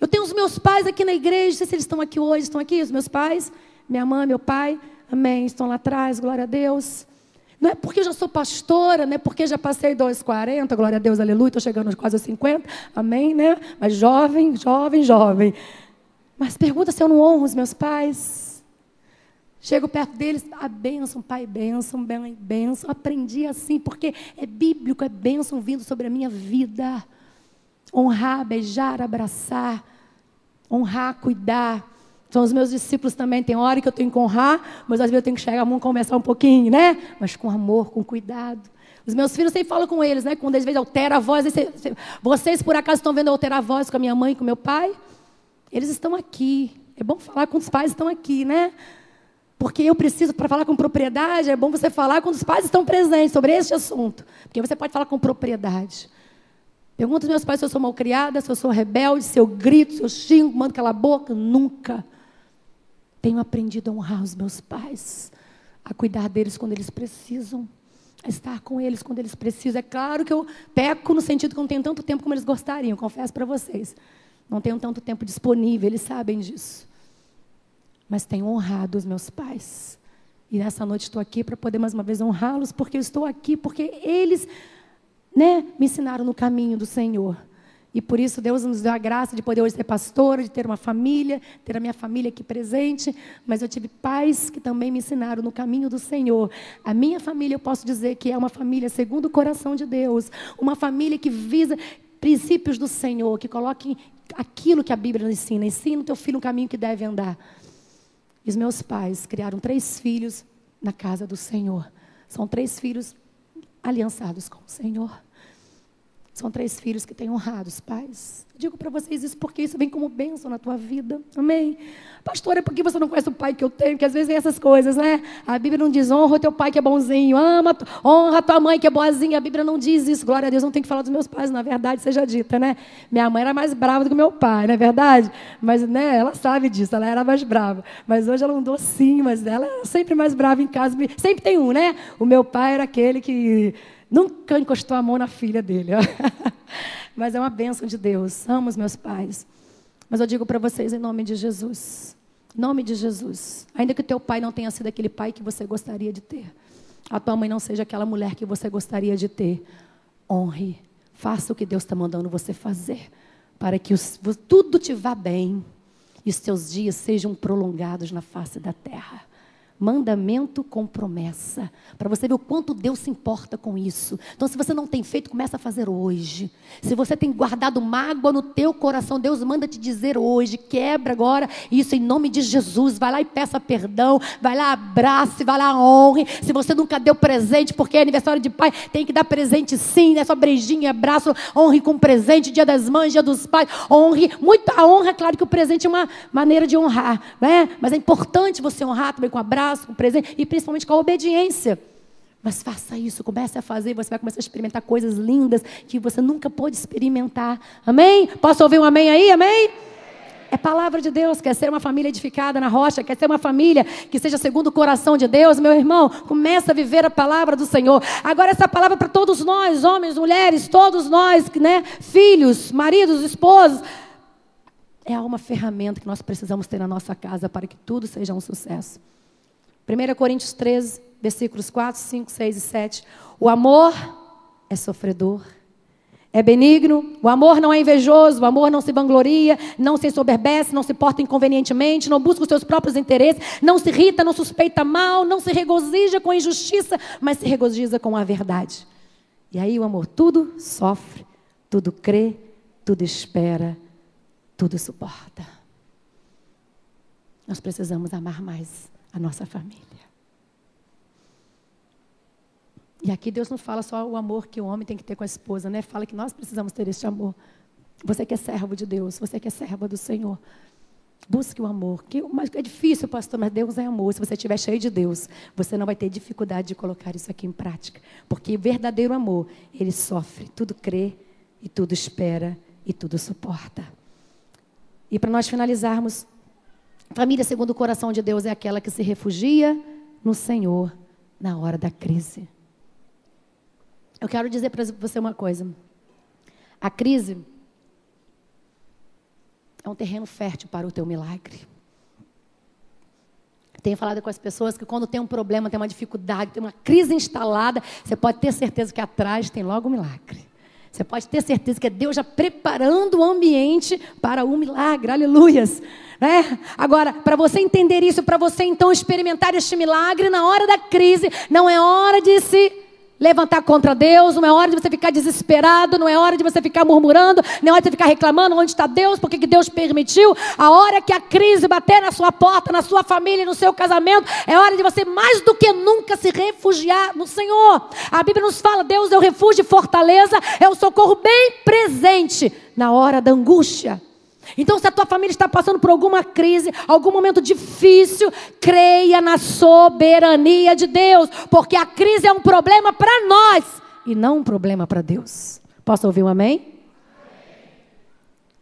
Eu tenho os meus pais aqui na igreja, não sei se eles estão aqui hoje, estão aqui os meus pais, minha mãe, meu pai. Amém, estão lá atrás, glória a Deus. Não é porque eu já sou pastora, não é porque já passei 2,40, glória a Deus, aleluia, estou chegando quase aos 50, amém, né? Mas jovem. Mas pergunta se eu não honro os meus pais. Chego perto deles, a bênção, pai, bênção, mãe, bênção. Aprendi assim, porque é bíblico, é bênção vindo sobre a minha vida. Honrar, beijar, abraçar, honrar, cuidar. São os meus discípulos também, tem hora que eu tenho que honrar, mas às vezes eu tenho que chegar, vamos conversar um pouquinho, né? Mas com amor, com cuidado. Os meus filhos sempre falam com eles, né? Quando às vezes altera a voz, vocês por acaso estão vendo eu alterar a voz com a minha mãe e com o meu pai? Eles estão aqui. É bom falar quando os pais estão aqui, né? Porque eu preciso, para falar com propriedade, é bom você falar quando os pais estão presentes sobre este assunto. Porque você pode falar com propriedade. Pergunta aos meus pais se eu sou malcriada, se eu sou rebelde, se eu grito, se eu xingo, mando calar a boca. Nunca. Tenho aprendido a honrar os meus pais, a cuidar deles quando eles precisam, a estar com eles quando eles precisam. É claro que eu peco no sentido que eu não tenho tanto tempo como eles gostariam, confesso para vocês. Não tenho tanto tempo disponível, eles sabem disso. Mas tenho honrado os meus pais. E nessa noite estou aqui para poder mais uma vez honrá-los, porque eu estou aqui, porque eles, né, me ensinaram no caminho do Senhor. E por isso Deus nos deu a graça de poder hoje ser pastora, de ter uma família, ter a minha família aqui presente. Mas eu tive pais que também me ensinaram no caminho do Senhor. A minha família, eu posso dizer que é uma família segundo o coração de Deus. Uma família que visa princípios do Senhor, que coloque aquilo que a Bíblia nos ensina. Ensina o teu filho no caminho que deve andar. E os meus pais criaram 3 filhos na casa do Senhor. São 3 filhos aliançados com o Senhor. São 3 filhos que têm honrado os pais. Eu digo para vocês isso porque isso vem como bênção na tua vida. Amém? Pastor, é porque você não conhece o pai que eu tenho, que às vezes vem essas coisas, né? A Bíblia não diz, honra o teu pai que é bonzinho, honra a tua mãe que é boazinha. A Bíblia não diz isso. Glória a Deus, não tem que falar dos meus pais, na verdade seja dita, né? Minha mãe era mais brava do que meu pai, não é verdade? Mas, né, ela sabe disso, ela era mais brava. Mas hoje ela é um docinho, mas ela é sempre mais brava em casa. Sempre tem um, né? O meu pai era aquele que nunca encostou a mão na filha dele. Mas é uma bênção de Deus. Amo os meus pais. Mas eu digo para vocês em nome de Jesus. Em nome de Jesus. Ainda que o teu pai não tenha sido aquele pai que você gostaria de ter. A tua mãe não seja aquela mulher que você gostaria de ter. Honre. Faça o que Deus está mandando você fazer. Para que tudo te vá bem. E os teus dias sejam prolongados na face da terra. Mandamento com promessa. Para você ver o quanto Deus se importa com isso. Então, se você não tem feito, começa a fazer hoje. Se você tem guardado mágoa no teu coração, Deus manda te dizer hoje. Quebra agora isso em nome de Jesus. Vai lá e peça perdão. Vai lá, abrace, vai lá, honre. Se você nunca deu presente, porque é aniversário de pai, tem que dar presente sim. Não é só beijinho, abraço. Honre com presente, dia das mães, dia dos pais. Honre. Muita honra, claro que o presente é uma maneira de honrar, né? Mas é importante você honrar também com abraço, com presente e principalmente com a obediência. Mas faça isso, comece a fazer, você vai começar a experimentar coisas lindas que você nunca pôde experimentar. Amém? Posso ouvir um amém aí? Amém? É palavra de Deus. Quer ser uma família edificada na rocha, quer ser uma família que seja segundo o coração de Deus, meu irmão, começa a viver a palavra do Senhor. Agora essa palavra para todos nós, homens, mulheres, todos nós, né? Filhos, maridos, esposos. É uma ferramenta que nós precisamos ter na nossa casa para que tudo seja um sucesso. 1 Coríntios 13, versículos 4, 5, 6 e 7. O amor é sofredor, é benigno, o amor não é invejoso, o amor não se vangloria, não se ensoberbece, não se porta inconvenientemente, não busca os seus próprios interesses, não se irrita, não suspeita mal, não se regozija com a injustiça, mas se regozija com a verdade. E aí o amor tudo sofre, tudo crê, tudo espera, tudo suporta. Nós precisamos amar mais a nossa família. E aqui Deus não fala só o amor que o homem tem que ter com a esposa, né? Fala que nós precisamos ter esse amor. Você que é servo de Deus, você que é serva do Senhor, busque o amor. Mas é difícil, pastor, mas Deus é amor. Se você estiver cheio de Deus, você não vai ter dificuldade de colocar isso aqui em prática. Porque o verdadeiro amor, ele sofre, tudo crê, e tudo espera, e tudo suporta. E para nós finalizarmos, família segundo o coração de Deus é aquela que se refugia no Senhor na hora da crise. Eu quero dizer para você uma coisa. A crise é um terreno fértil para o teu milagre. Tenho falado com as pessoas que quando tem um problema, tem uma dificuldade, tem uma crise instalada, você pode ter certeza que atrás tem logo um milagre. Você pode ter certeza que é Deus já preparando o ambiente para o milagre. Aleluias. Né? Agora, para você entender isso, para você então experimentar este milagre, na hora da crise, não é hora de se levantar contra Deus, não é hora de você ficar desesperado, não é hora de você ficar murmurando, não é hora de você ficar reclamando onde está Deus, por que Deus permitiu. A hora que a crise bater na sua porta, na sua família, no seu casamento, é hora de você mais do que nunca se refugiar no Senhor. A Bíblia nos fala, Deus é o refúgio e fortaleza, é o socorro bem presente na hora da angústia. Então, se a tua família está passando por alguma crise, algum momento difícil, creia na soberania de Deus, porque a crise é um problema para nós e não um problema para Deus. Posso ouvir um amém?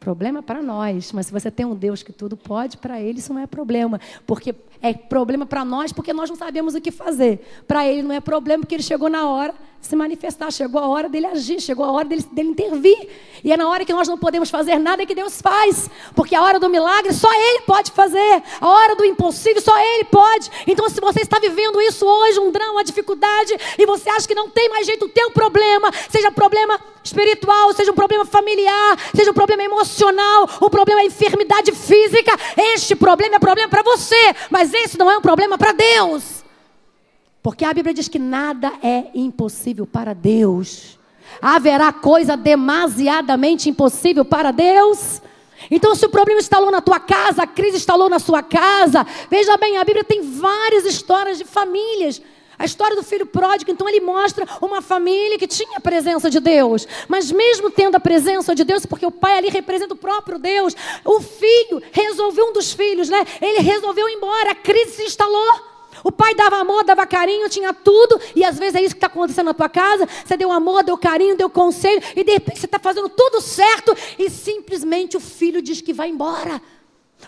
Problema para nós, mas se você tem um Deus que tudo pode, para Ele isso não é problema, porque é problema para nós porque nós não sabemos o que fazer. Para Ele não é problema porque Ele chegou na hora de se manifestar, chegou a hora dele agir, chegou a hora dele intervir. E é na hora que nós não podemos fazer nada que Deus faz, porque a hora do milagre só Ele pode fazer, a hora do impossível só Ele pode. Então se você está vivendo isso hoje, um drama, uma dificuldade, e você acha que não tem mais jeito, o teu problema, seja problema espiritual, seja um problema familiar, seja um problema emocional, um problema de enfermidade física, este problema é problema para você, mas esse não é um problema para Deus. Porque a Bíblia diz que nada é impossível para Deus. Haverá coisa demasiadamente impossível para Deus? Então, se o problema instalou na tua casa, a crise instalou na sua casa, veja bem, a Bíblia tem várias histórias de famílias. A história do filho pródigo, então, ele mostra uma família que tinha a presença de Deus. Mas mesmo tendo a presença de Deus, porque o pai ali representa o próprio Deus, o filho resolveu, um dos filhos, né? Ele resolveu ir embora, a crise se instalou. O pai dava amor, dava carinho, tinha tudo. E às vezes é isso que está acontecendo na tua casa. Você deu amor, deu carinho, deu conselho. E de repente você está fazendo tudo certo. E simplesmente o filho diz que vai embora.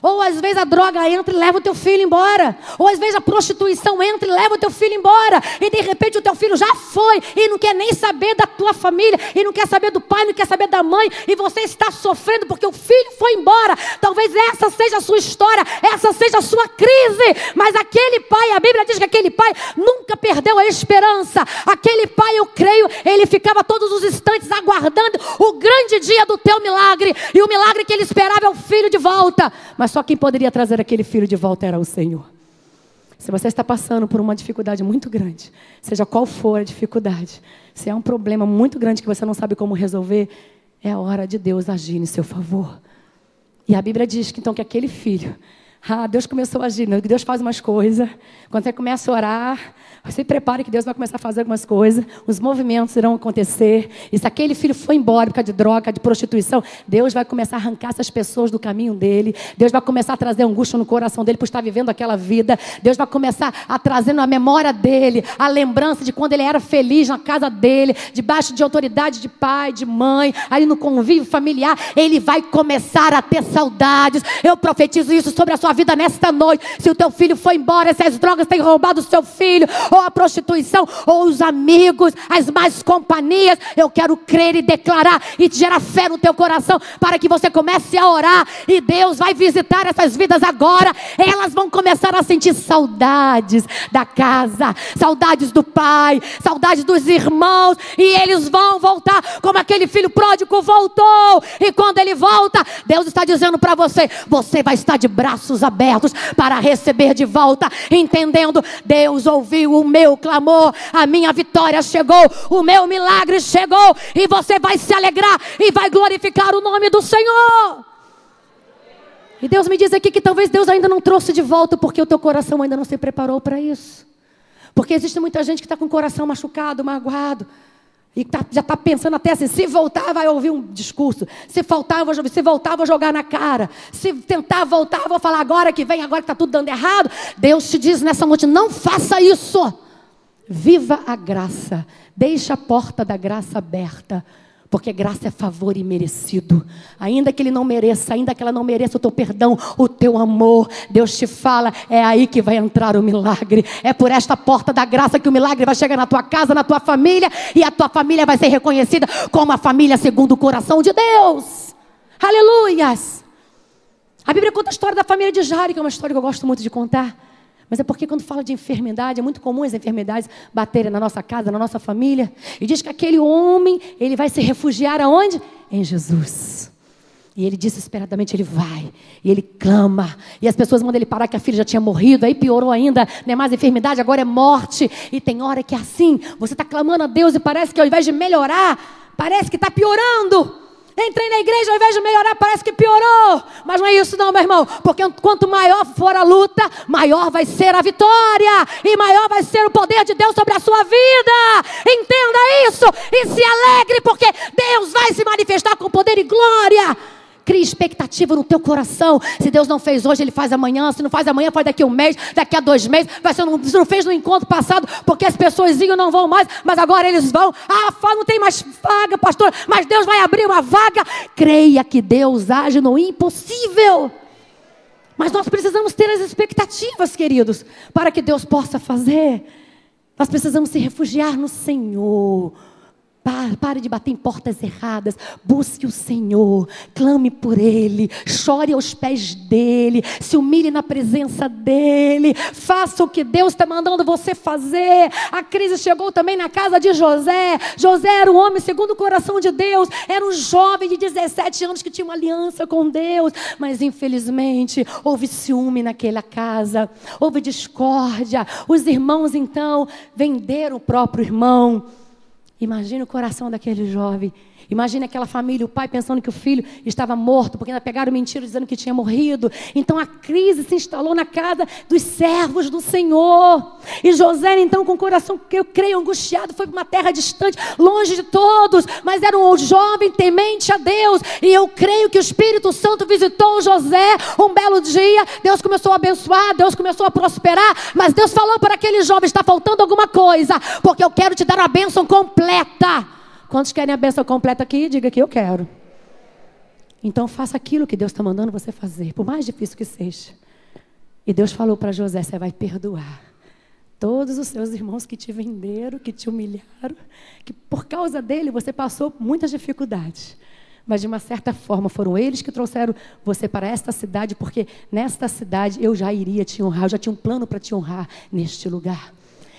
Ou às vezes a droga entra e leva o teu filho embora. Ou às vezes a prostituição entra e leva o teu filho embora. E de repente o teu filho já foi e não quer nem saber da tua família. E não quer saber do pai, não quer saber da mãe. E você está sofrendo porque o filho foi embora. Talvez essa seja a sua história, essa seja a sua crise. Mas aquele pai, a Bíblia diz que aquele pai nunca perdeu a esperança. Aquele pai, eu creio, ele ficava todos os instantes aguardando o grande dia do teu milagre. E o milagre que ele esperava é o filho de volta. Mas só quem poderia trazer aquele filho de volta era o Senhor. Se você está passando por uma dificuldade muito grande, seja qual for a dificuldade, se é um problema muito grande que você não sabe como resolver, é a hora de Deus agir em seu favor. E a Bíblia diz que então que aquele filho, Deus começou a agir, Deus faz umas coisas. Quando você começa a orar, se prepare que Deus vai começar a fazer algumas coisas. Os movimentos irão acontecer. E se aquele filho foi embora por causa de droga, de prostituição, Deus vai começar a arrancar essas pessoas do caminho dele. Deus vai começar a trazer angústia no coração dele por estar vivendo aquela vida. Deus vai começar a trazer na memória dele a lembrança de quando ele era feliz na casa dele, debaixo de autoridade de pai, de mãe, aí no convívio familiar. Ele vai começar a ter saudades. Eu profetizo isso sobre a sua vida nesta noite. Se o teu filho foi embora, se as drogas têm roubado o seu filho, ou a prostituição, ou os amigos, as más companhias, eu quero crer e declarar e gerar fé no teu coração para que você comece a orar e Deus vai visitar essas vidas agora. Elas vão começar a sentir saudades da casa, saudades do pai, saudades dos irmãos, e eles vão voltar como aquele filho pródigo voltou. E quando ele volta, Deus está dizendo para você, você vai estar de braços abertos para receber de volta, entendendo, Deus ouviu o meu clamor, a minha vitória chegou, o meu milagre chegou, e você vai se alegrar e vai glorificar o nome do Senhor. E Deus me diz aqui que talvez Deus ainda não trouxe de volta porque o teu coração ainda não se preparou para isso. Porque existe muita gente que está com o coração machucado, magoado, e já está pensando até assim, se voltar vai ouvir um discurso, se voltar vou jogar na cara, se tentar voltar vou falar agora que vem, agora que está tudo dando errado. Deus te diz nessa noite, não faça isso. Viva a graça, deixa a porta da graça aberta, porque graça é favor imerecido. Ainda que ele não mereça, ainda que ela não mereça o teu perdão, o teu amor, Deus te fala, é aí que vai entrar o milagre. É por esta porta da graça que o milagre vai chegar na tua casa, na tua família, e a tua família vai ser reconhecida como a família segundo o coração de Deus. Aleluias! A Bíblia conta a história da família de Jairo, que é uma história que eu gosto muito de contar. Mas é porque quando fala de enfermidade, é muito comum as enfermidades baterem na nossa casa, na nossa família. E diz que aquele homem, ele vai se refugiar aonde? Em Jesus. E ele desesperadamente, ele vai. E ele clama. E as pessoas mandam ele parar que a filha já tinha morrido. Aí piorou ainda, não é mais enfermidade, agora é morte. E tem hora que é assim, você está clamando a Deus e parece que ao invés de melhorar, parece que está piorando. Entrei na igreja, ao invés de melhorar, parece que piorou. Mas não é isso não, meu irmão. Porque quanto maior for a luta, maior vai ser a vitória. E maior vai ser o poder de Deus sobre a sua vida. Entenda isso. E se alegre, porque Deus vai se manifestar com poder e glória. Crie expectativa no teu coração. Se Deus não fez hoje, Ele faz amanhã. Se não faz amanhã, faz daqui a um mês, daqui a 2 meses. Se não fez no encontro passado, porque as pessoas iam não vão mais, mas agora eles vão. Não tem mais vaga, pastor, mas Deus vai abrir uma vaga. Creia que Deus age no impossível. Mas nós precisamos ter as expectativas, queridos, para que Deus possa fazer. Nós precisamos se refugiar no Senhor. Pare de bater em portas erradas. Busque o Senhor. Clame por Ele. Chore aos pés dEle. Se humilhe na presença dEle. Faça o que Deus está mandando você fazer. A crise chegou também na casa de José. José era um homem segundo o coração de Deus. Era um jovem de 17 anos que tinha uma aliança com Deus. Mas infelizmente houve ciúme naquela casa. Houve discórdia. Os irmãos então venderam o próprio irmão. Imagina o coração daquele jovem. Imagina aquela família, o pai pensando que o filho estava morto, porque ainda pegaram mentira dizendo que tinha morrido. Então a crise se instalou na casa dos servos do Senhor. E José, então, com o coração, que eu creio, angustiado, foi para uma terra distante, longe de todos, mas era um jovem temente a Deus. E eu creio que o Espírito Santo visitou José um belo dia. Deus começou a abençoar, Deus começou a prosperar, mas Deus falou para aquele jovem: está faltando alguma coisa, porque eu quero te dar a bênção completa. Quantos querem a bênção completa aqui? Diga que eu quero. Então faça aquilo que Deus está mandando você fazer, por mais difícil que seja. E Deus falou para José: você vai perdoar todos os seus irmãos que te venderam, que te humilharam, que por causa dele você passou muitas dificuldades. Mas de uma certa forma foram eles que trouxeram você para esta cidade, porque nesta cidade eu já iria te honrar, eu já tinha um plano para te honrar neste lugar.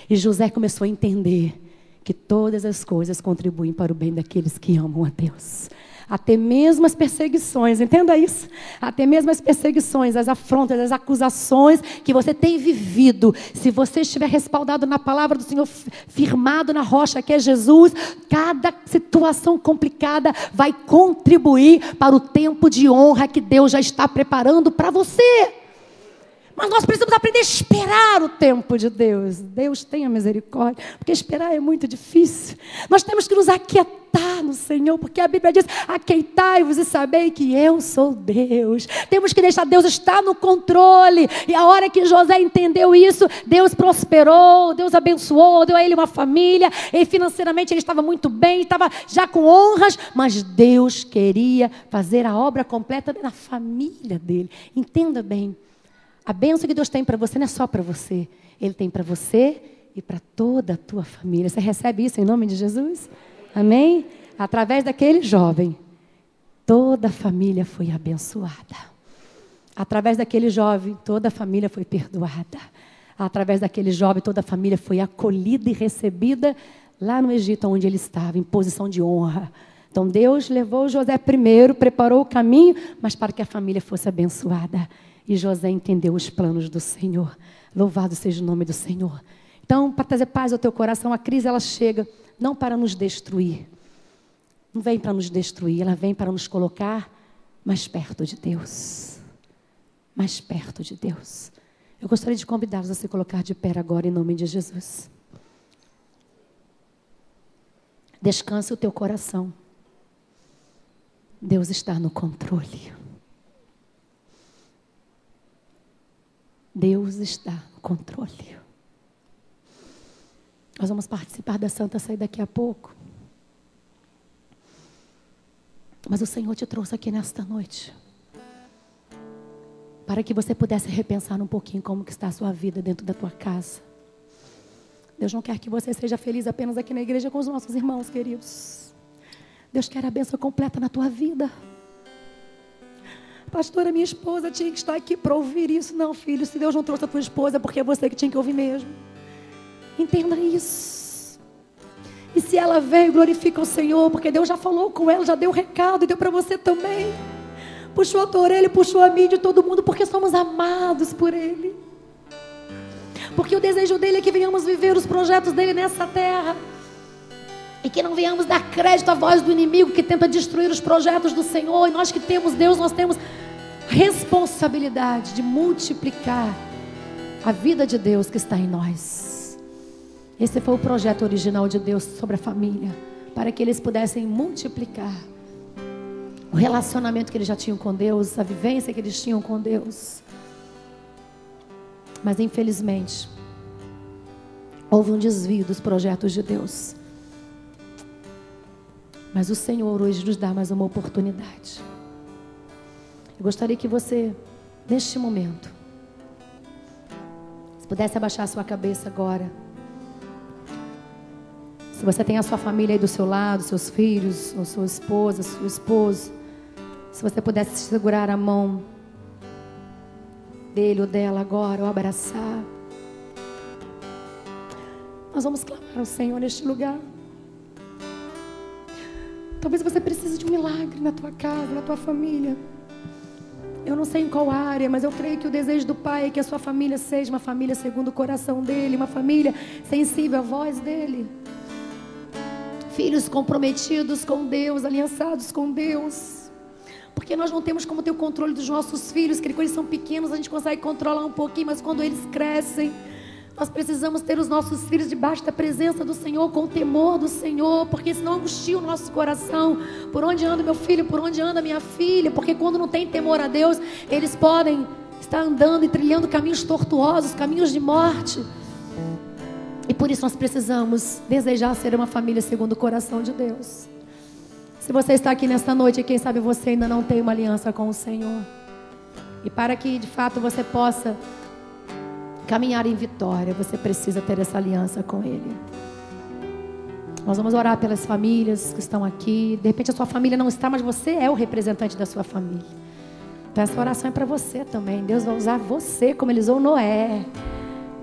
E José começou a entender que todas as coisas contribuem para o bem daqueles que amam a Deus. Até mesmo as perseguições, entenda isso. Até mesmo as perseguições, as afrontas, as acusações que você tem vivido. Se você estiver respaldado na palavra do Senhor, firmado na rocha que é Jesus, cada situação complicada vai contribuir para o tempo de honra que Deus já está preparando para você. Mas nós precisamos aprender a esperar o tempo de Deus. Deus tenha misericórdia, porque esperar é muito difícil. Nós temos que nos aquietar no Senhor, porque a Bíblia diz: aquietai-vos e sabei que eu sou Deus. Temos que deixar Deus estar no controle. E a hora que José entendeu isso, Deus prosperou, Deus abençoou, deu a ele uma família, e financeiramente ele estava muito bem, estava já com honras, mas Deus queria fazer a obra completa na família dele. Entenda bem. A bênção que Deus tem para você não é só para você. Ele tem para você e para toda a tua família. Você recebe isso em nome de Jesus? Amém? Através daquele jovem, toda a família foi abençoada. Através daquele jovem, toda a família foi perdoada. Através daquele jovem, toda a família foi acolhida e recebida lá no Egito, onde ele estava, em posição de honra. Então Deus levou José primeiro, preparou o caminho, mas para que a família fosse abençoada. E José entendeu os planos do Senhor. Louvado seja o nome do Senhor. Então, para trazer paz ao teu coração, a crise ela chega não para nos destruir. Não vem para nos destruir, ela vem para nos colocar mais perto de Deus. Mais perto de Deus. Eu gostaria de convidá-los a se colocar de pé agora em nome de Jesus. Descanse o teu coração. Deus está no controle. Deus está no controle. Nós vamos participar da Santa Ceia daqui a pouco. Mas o Senhor te trouxe aqui nesta noite para que você pudesse repensar um pouquinho como que está a sua vida dentro da tua casa. Deus não quer que você seja feliz apenas aqui na igreja com os nossos irmãos queridos. Deus quer a bênção completa na tua vida. Pastora, minha esposa tinha que estar aqui para ouvir isso. Não, filho, se Deus não trouxe a tua esposa, é porque é você que tinha que ouvir mesmo. Entenda isso. E se ela veio, glorifica o Senhor, porque Deus já falou com ela, já deu o recado e deu para você também. Puxou a tua orelha, puxou a mim, de todo mundo, porque somos amados por Ele. Porque o desejo dEle é que venhamos viver os projetos dEle nessa terra. E que não venhamos dar crédito à voz do inimigo que tenta destruir os projetos do Senhor. E nós que temos Deus, nós temos responsabilidade de multiplicar a vida de Deus que está em nós. Esse foi o projeto original de Deus sobre a família, para que eles pudessem multiplicar o relacionamento que eles já tinham com Deus, a vivência que eles tinham com Deus. Mas infelizmente houve um desvio dos projetos de Deus. Mas o Senhor hoje nos dá mais uma oportunidade. Eu gostaria que você, neste momento, se pudesse abaixar a sua cabeça agora. Se você tem a sua família aí do seu lado, seus filhos, ou sua esposa, seu esposo, se você pudesse segurar a mão dele ou dela agora, ou abraçar. Nós vamos clamar ao Senhor neste lugar. Talvez você precise de um milagre na tua casa, na tua família. Eu não sei em qual área, mas eu creio que o desejo do Pai é que a sua família seja uma família segundo o coração dele, uma família sensível à voz dele. Filhos comprometidos com Deus, aliançados com Deus. Porque nós não temos como ter o controle dos nossos filhos, que quando eles são pequenos a gente consegue controlar um pouquinho, mas quando eles crescem, nós precisamos ter os nossos filhos debaixo da presença do Senhor, com o temor do Senhor, porque senão angustia o nosso coração. Por onde anda meu filho, por onde anda minha filha? Porque quando não tem temor a Deus, eles podem estar andando e trilhando caminhos tortuosos, caminhos de morte. E por isso nós precisamos desejar ser uma família segundo o coração de Deus. Se você está aqui nesta noite e quem sabe você ainda não tem uma aliança com o Senhor, e para que de fato você possa caminhar em vitória, você precisa ter essa aliança com Ele. Nós vamos orar pelas famílias que estão aqui. De repente a sua família não está, mas você é o representante da sua família. Então essa oração é para você também. Deus vai usar você como Ele usou Noé.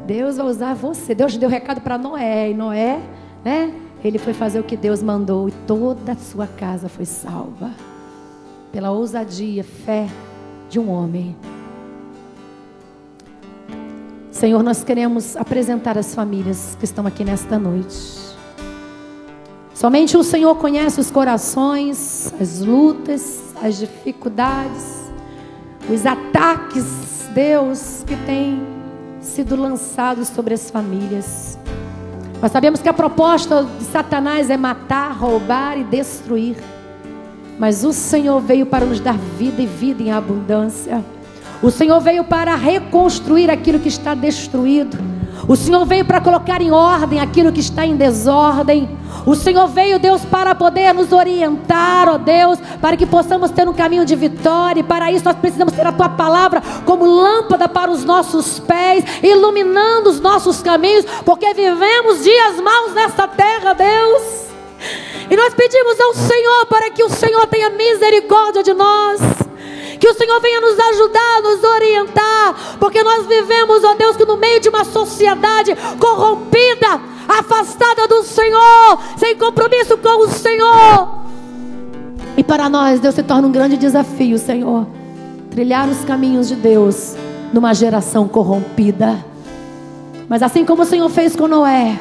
Deus vai usar você. Deus deu recado para Noé. E Noé, né? Ele foi fazer o que Deus mandou. E toda a sua casa foi salva. Pela ousadia, fé de um homem. Senhor, nós queremos apresentar as famílias que estão aqui nesta noite. Somente o Senhor conhece os corações, as lutas, as dificuldades, os ataques, Deus, que tem sido lançados sobre as famílias. Nós sabemos que a proposta de Satanás é matar, roubar e destruir. Mas o Senhor veio para nos dar vida e vida em abundância. O Senhor veio para reconstruir aquilo que está destruído. O Senhor veio para colocar em ordem aquilo que está em desordem. O Senhor veio, Deus, para poder nos orientar, ó Deus, para que possamos ter um caminho de vitória. E para isso nós precisamos ter a Tua palavra como lâmpada para os nossos pés, iluminando os nossos caminhos, porque vivemos dias maus nesta terra, Deus. E nós pedimos ao Senhor para que o Senhor tenha misericórdia de nós. Que o Senhor venha nos ajudar, nos orientar, porque nós vivemos, ó Deus, que no meio de uma sociedade corrompida, afastada do Senhor, sem compromisso com o Senhor. E para nós, Deus, se torna um grande desafio, Senhor, trilhar os caminhos de Deus numa geração corrompida. Mas assim como o Senhor fez com Noé,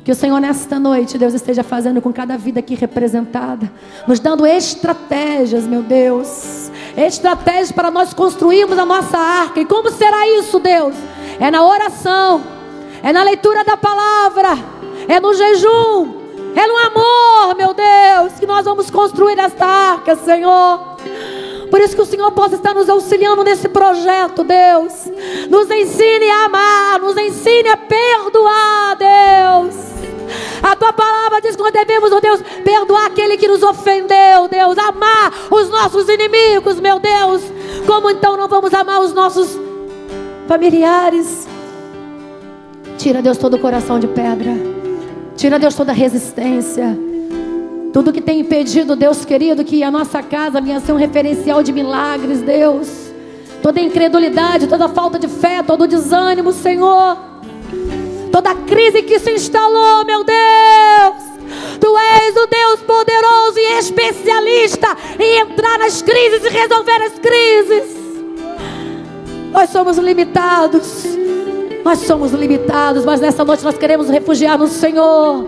que o Senhor nesta noite, Deus, esteja fazendo com cada vida aqui representada, nos dando estratégias, meu Deus, estratégias para nós construirmos a nossa arca. E como será isso, Deus? É na oração, é na leitura da palavra, é no jejum, é no amor, meu Deus, que nós vamos construir esta arca, Senhor. Por isso que o Senhor possa estar nos auxiliando nesse projeto, Deus. Nos ensine a amar, nos ensine a perdoar, Deus. A Tua palavra diz que nós devemos, ó Deus, perdoar aquele que nos ofendeu, Deus. Amar os nossos inimigos, meu Deus. Como então não vamos amar os nossos familiares? Tira, Deus, todo o coração de pedra. Tira, Deus, toda a resistência. Tudo que tem impedido, Deus querido, que a nossa casa venha ser um referencial de milagres, Deus. Toda incredulidade, toda falta de fé, todo desânimo, Senhor. Toda crise que se instalou, meu Deus. Tu és o Deus poderoso e especialista em entrar nas crises e resolver as crises. Nós somos limitados. Nós somos limitados, mas nessa noite nós queremos refugiar no Senhor.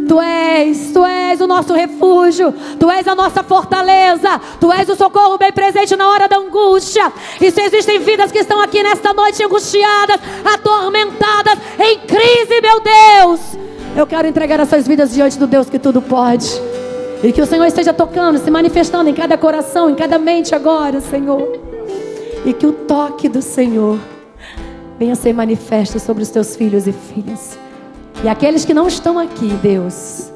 Tu és o nosso refúgio. Tu és a nossa fortaleza. Tu és o socorro bem presente na hora da angústia. E se existem vidas que estão aqui nesta noite angustiadas, atormentadas, em crise, meu Deus, eu quero entregar essas vidas diante do Deus que tudo pode. E que o Senhor esteja tocando, se manifestando em cada coração, em cada mente agora, Senhor. E que o toque do Senhor venha ser manifesto sobre os Teus filhos e filhas. E aqueles que não estão aqui, Deus,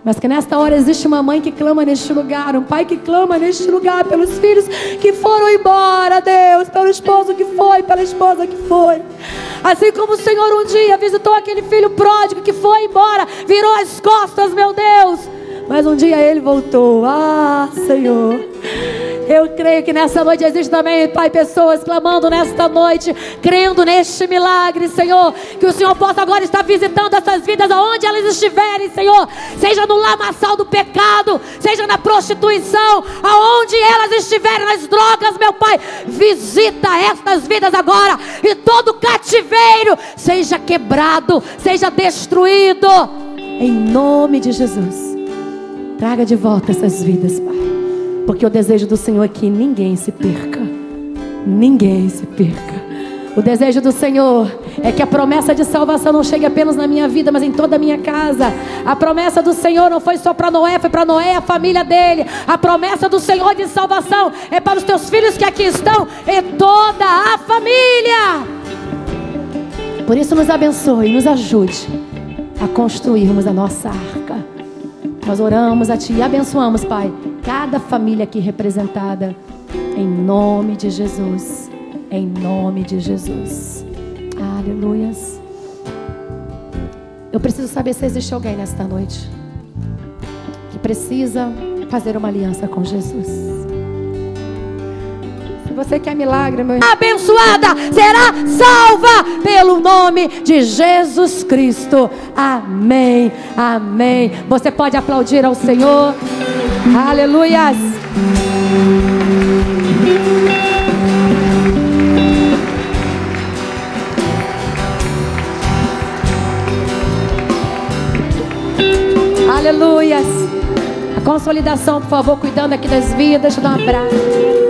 mas que nesta hora existe uma mãe que clama neste lugar, um pai que clama neste lugar pelos filhos que foram embora, Deus, pelo esposo que foi, pela esposa que foi. Assim como o Senhor um dia visitou aquele filho pródigo que foi embora, virou as costas, meu Deus, mas um dia ele voltou. Ah, Senhor, eu creio que nessa noite existe também, Pai, pessoas clamando nesta noite, crendo neste milagre, Senhor. Que o Senhor possa agora estar visitando essas vidas aonde elas estiverem, Senhor. Seja no lamaçal do pecado, seja na prostituição, aonde elas estiverem, nas drogas, meu Pai. Visita estas vidas agora e todo cativeiro seja quebrado, seja destruído. Em nome de Jesus. Traga de volta essas vidas, Pai. Porque o desejo do Senhor é que ninguém se perca. Ninguém se perca. O desejo do Senhor é que a promessa de salvação não chegue apenas na minha vida, mas em toda a minha casa. A promessa do Senhor não foi só para Noé, foi para Noé e a família dele. A promessa do Senhor de salvação é para os teus filhos que aqui estão e toda a família. Por isso nos abençoe e nos ajude a construirmos a nossa arca. Nós oramos a Ti e abençoamos, Pai, cada família aqui representada, em nome de Jesus. Em nome de Jesus. Aleluias. Eu preciso saber se existe alguém nesta noite que precisa fazer uma aliança com Jesus. Se você quer milagre, meu irmão, abençoada será salva pelo nome de Jesus Cristo. Amém. Amém. Você pode aplaudir ao Senhor. Aleluias. Aleluias. A consolidação, por favor, cuidando aqui das vidas. Deixa eu dar um abraço.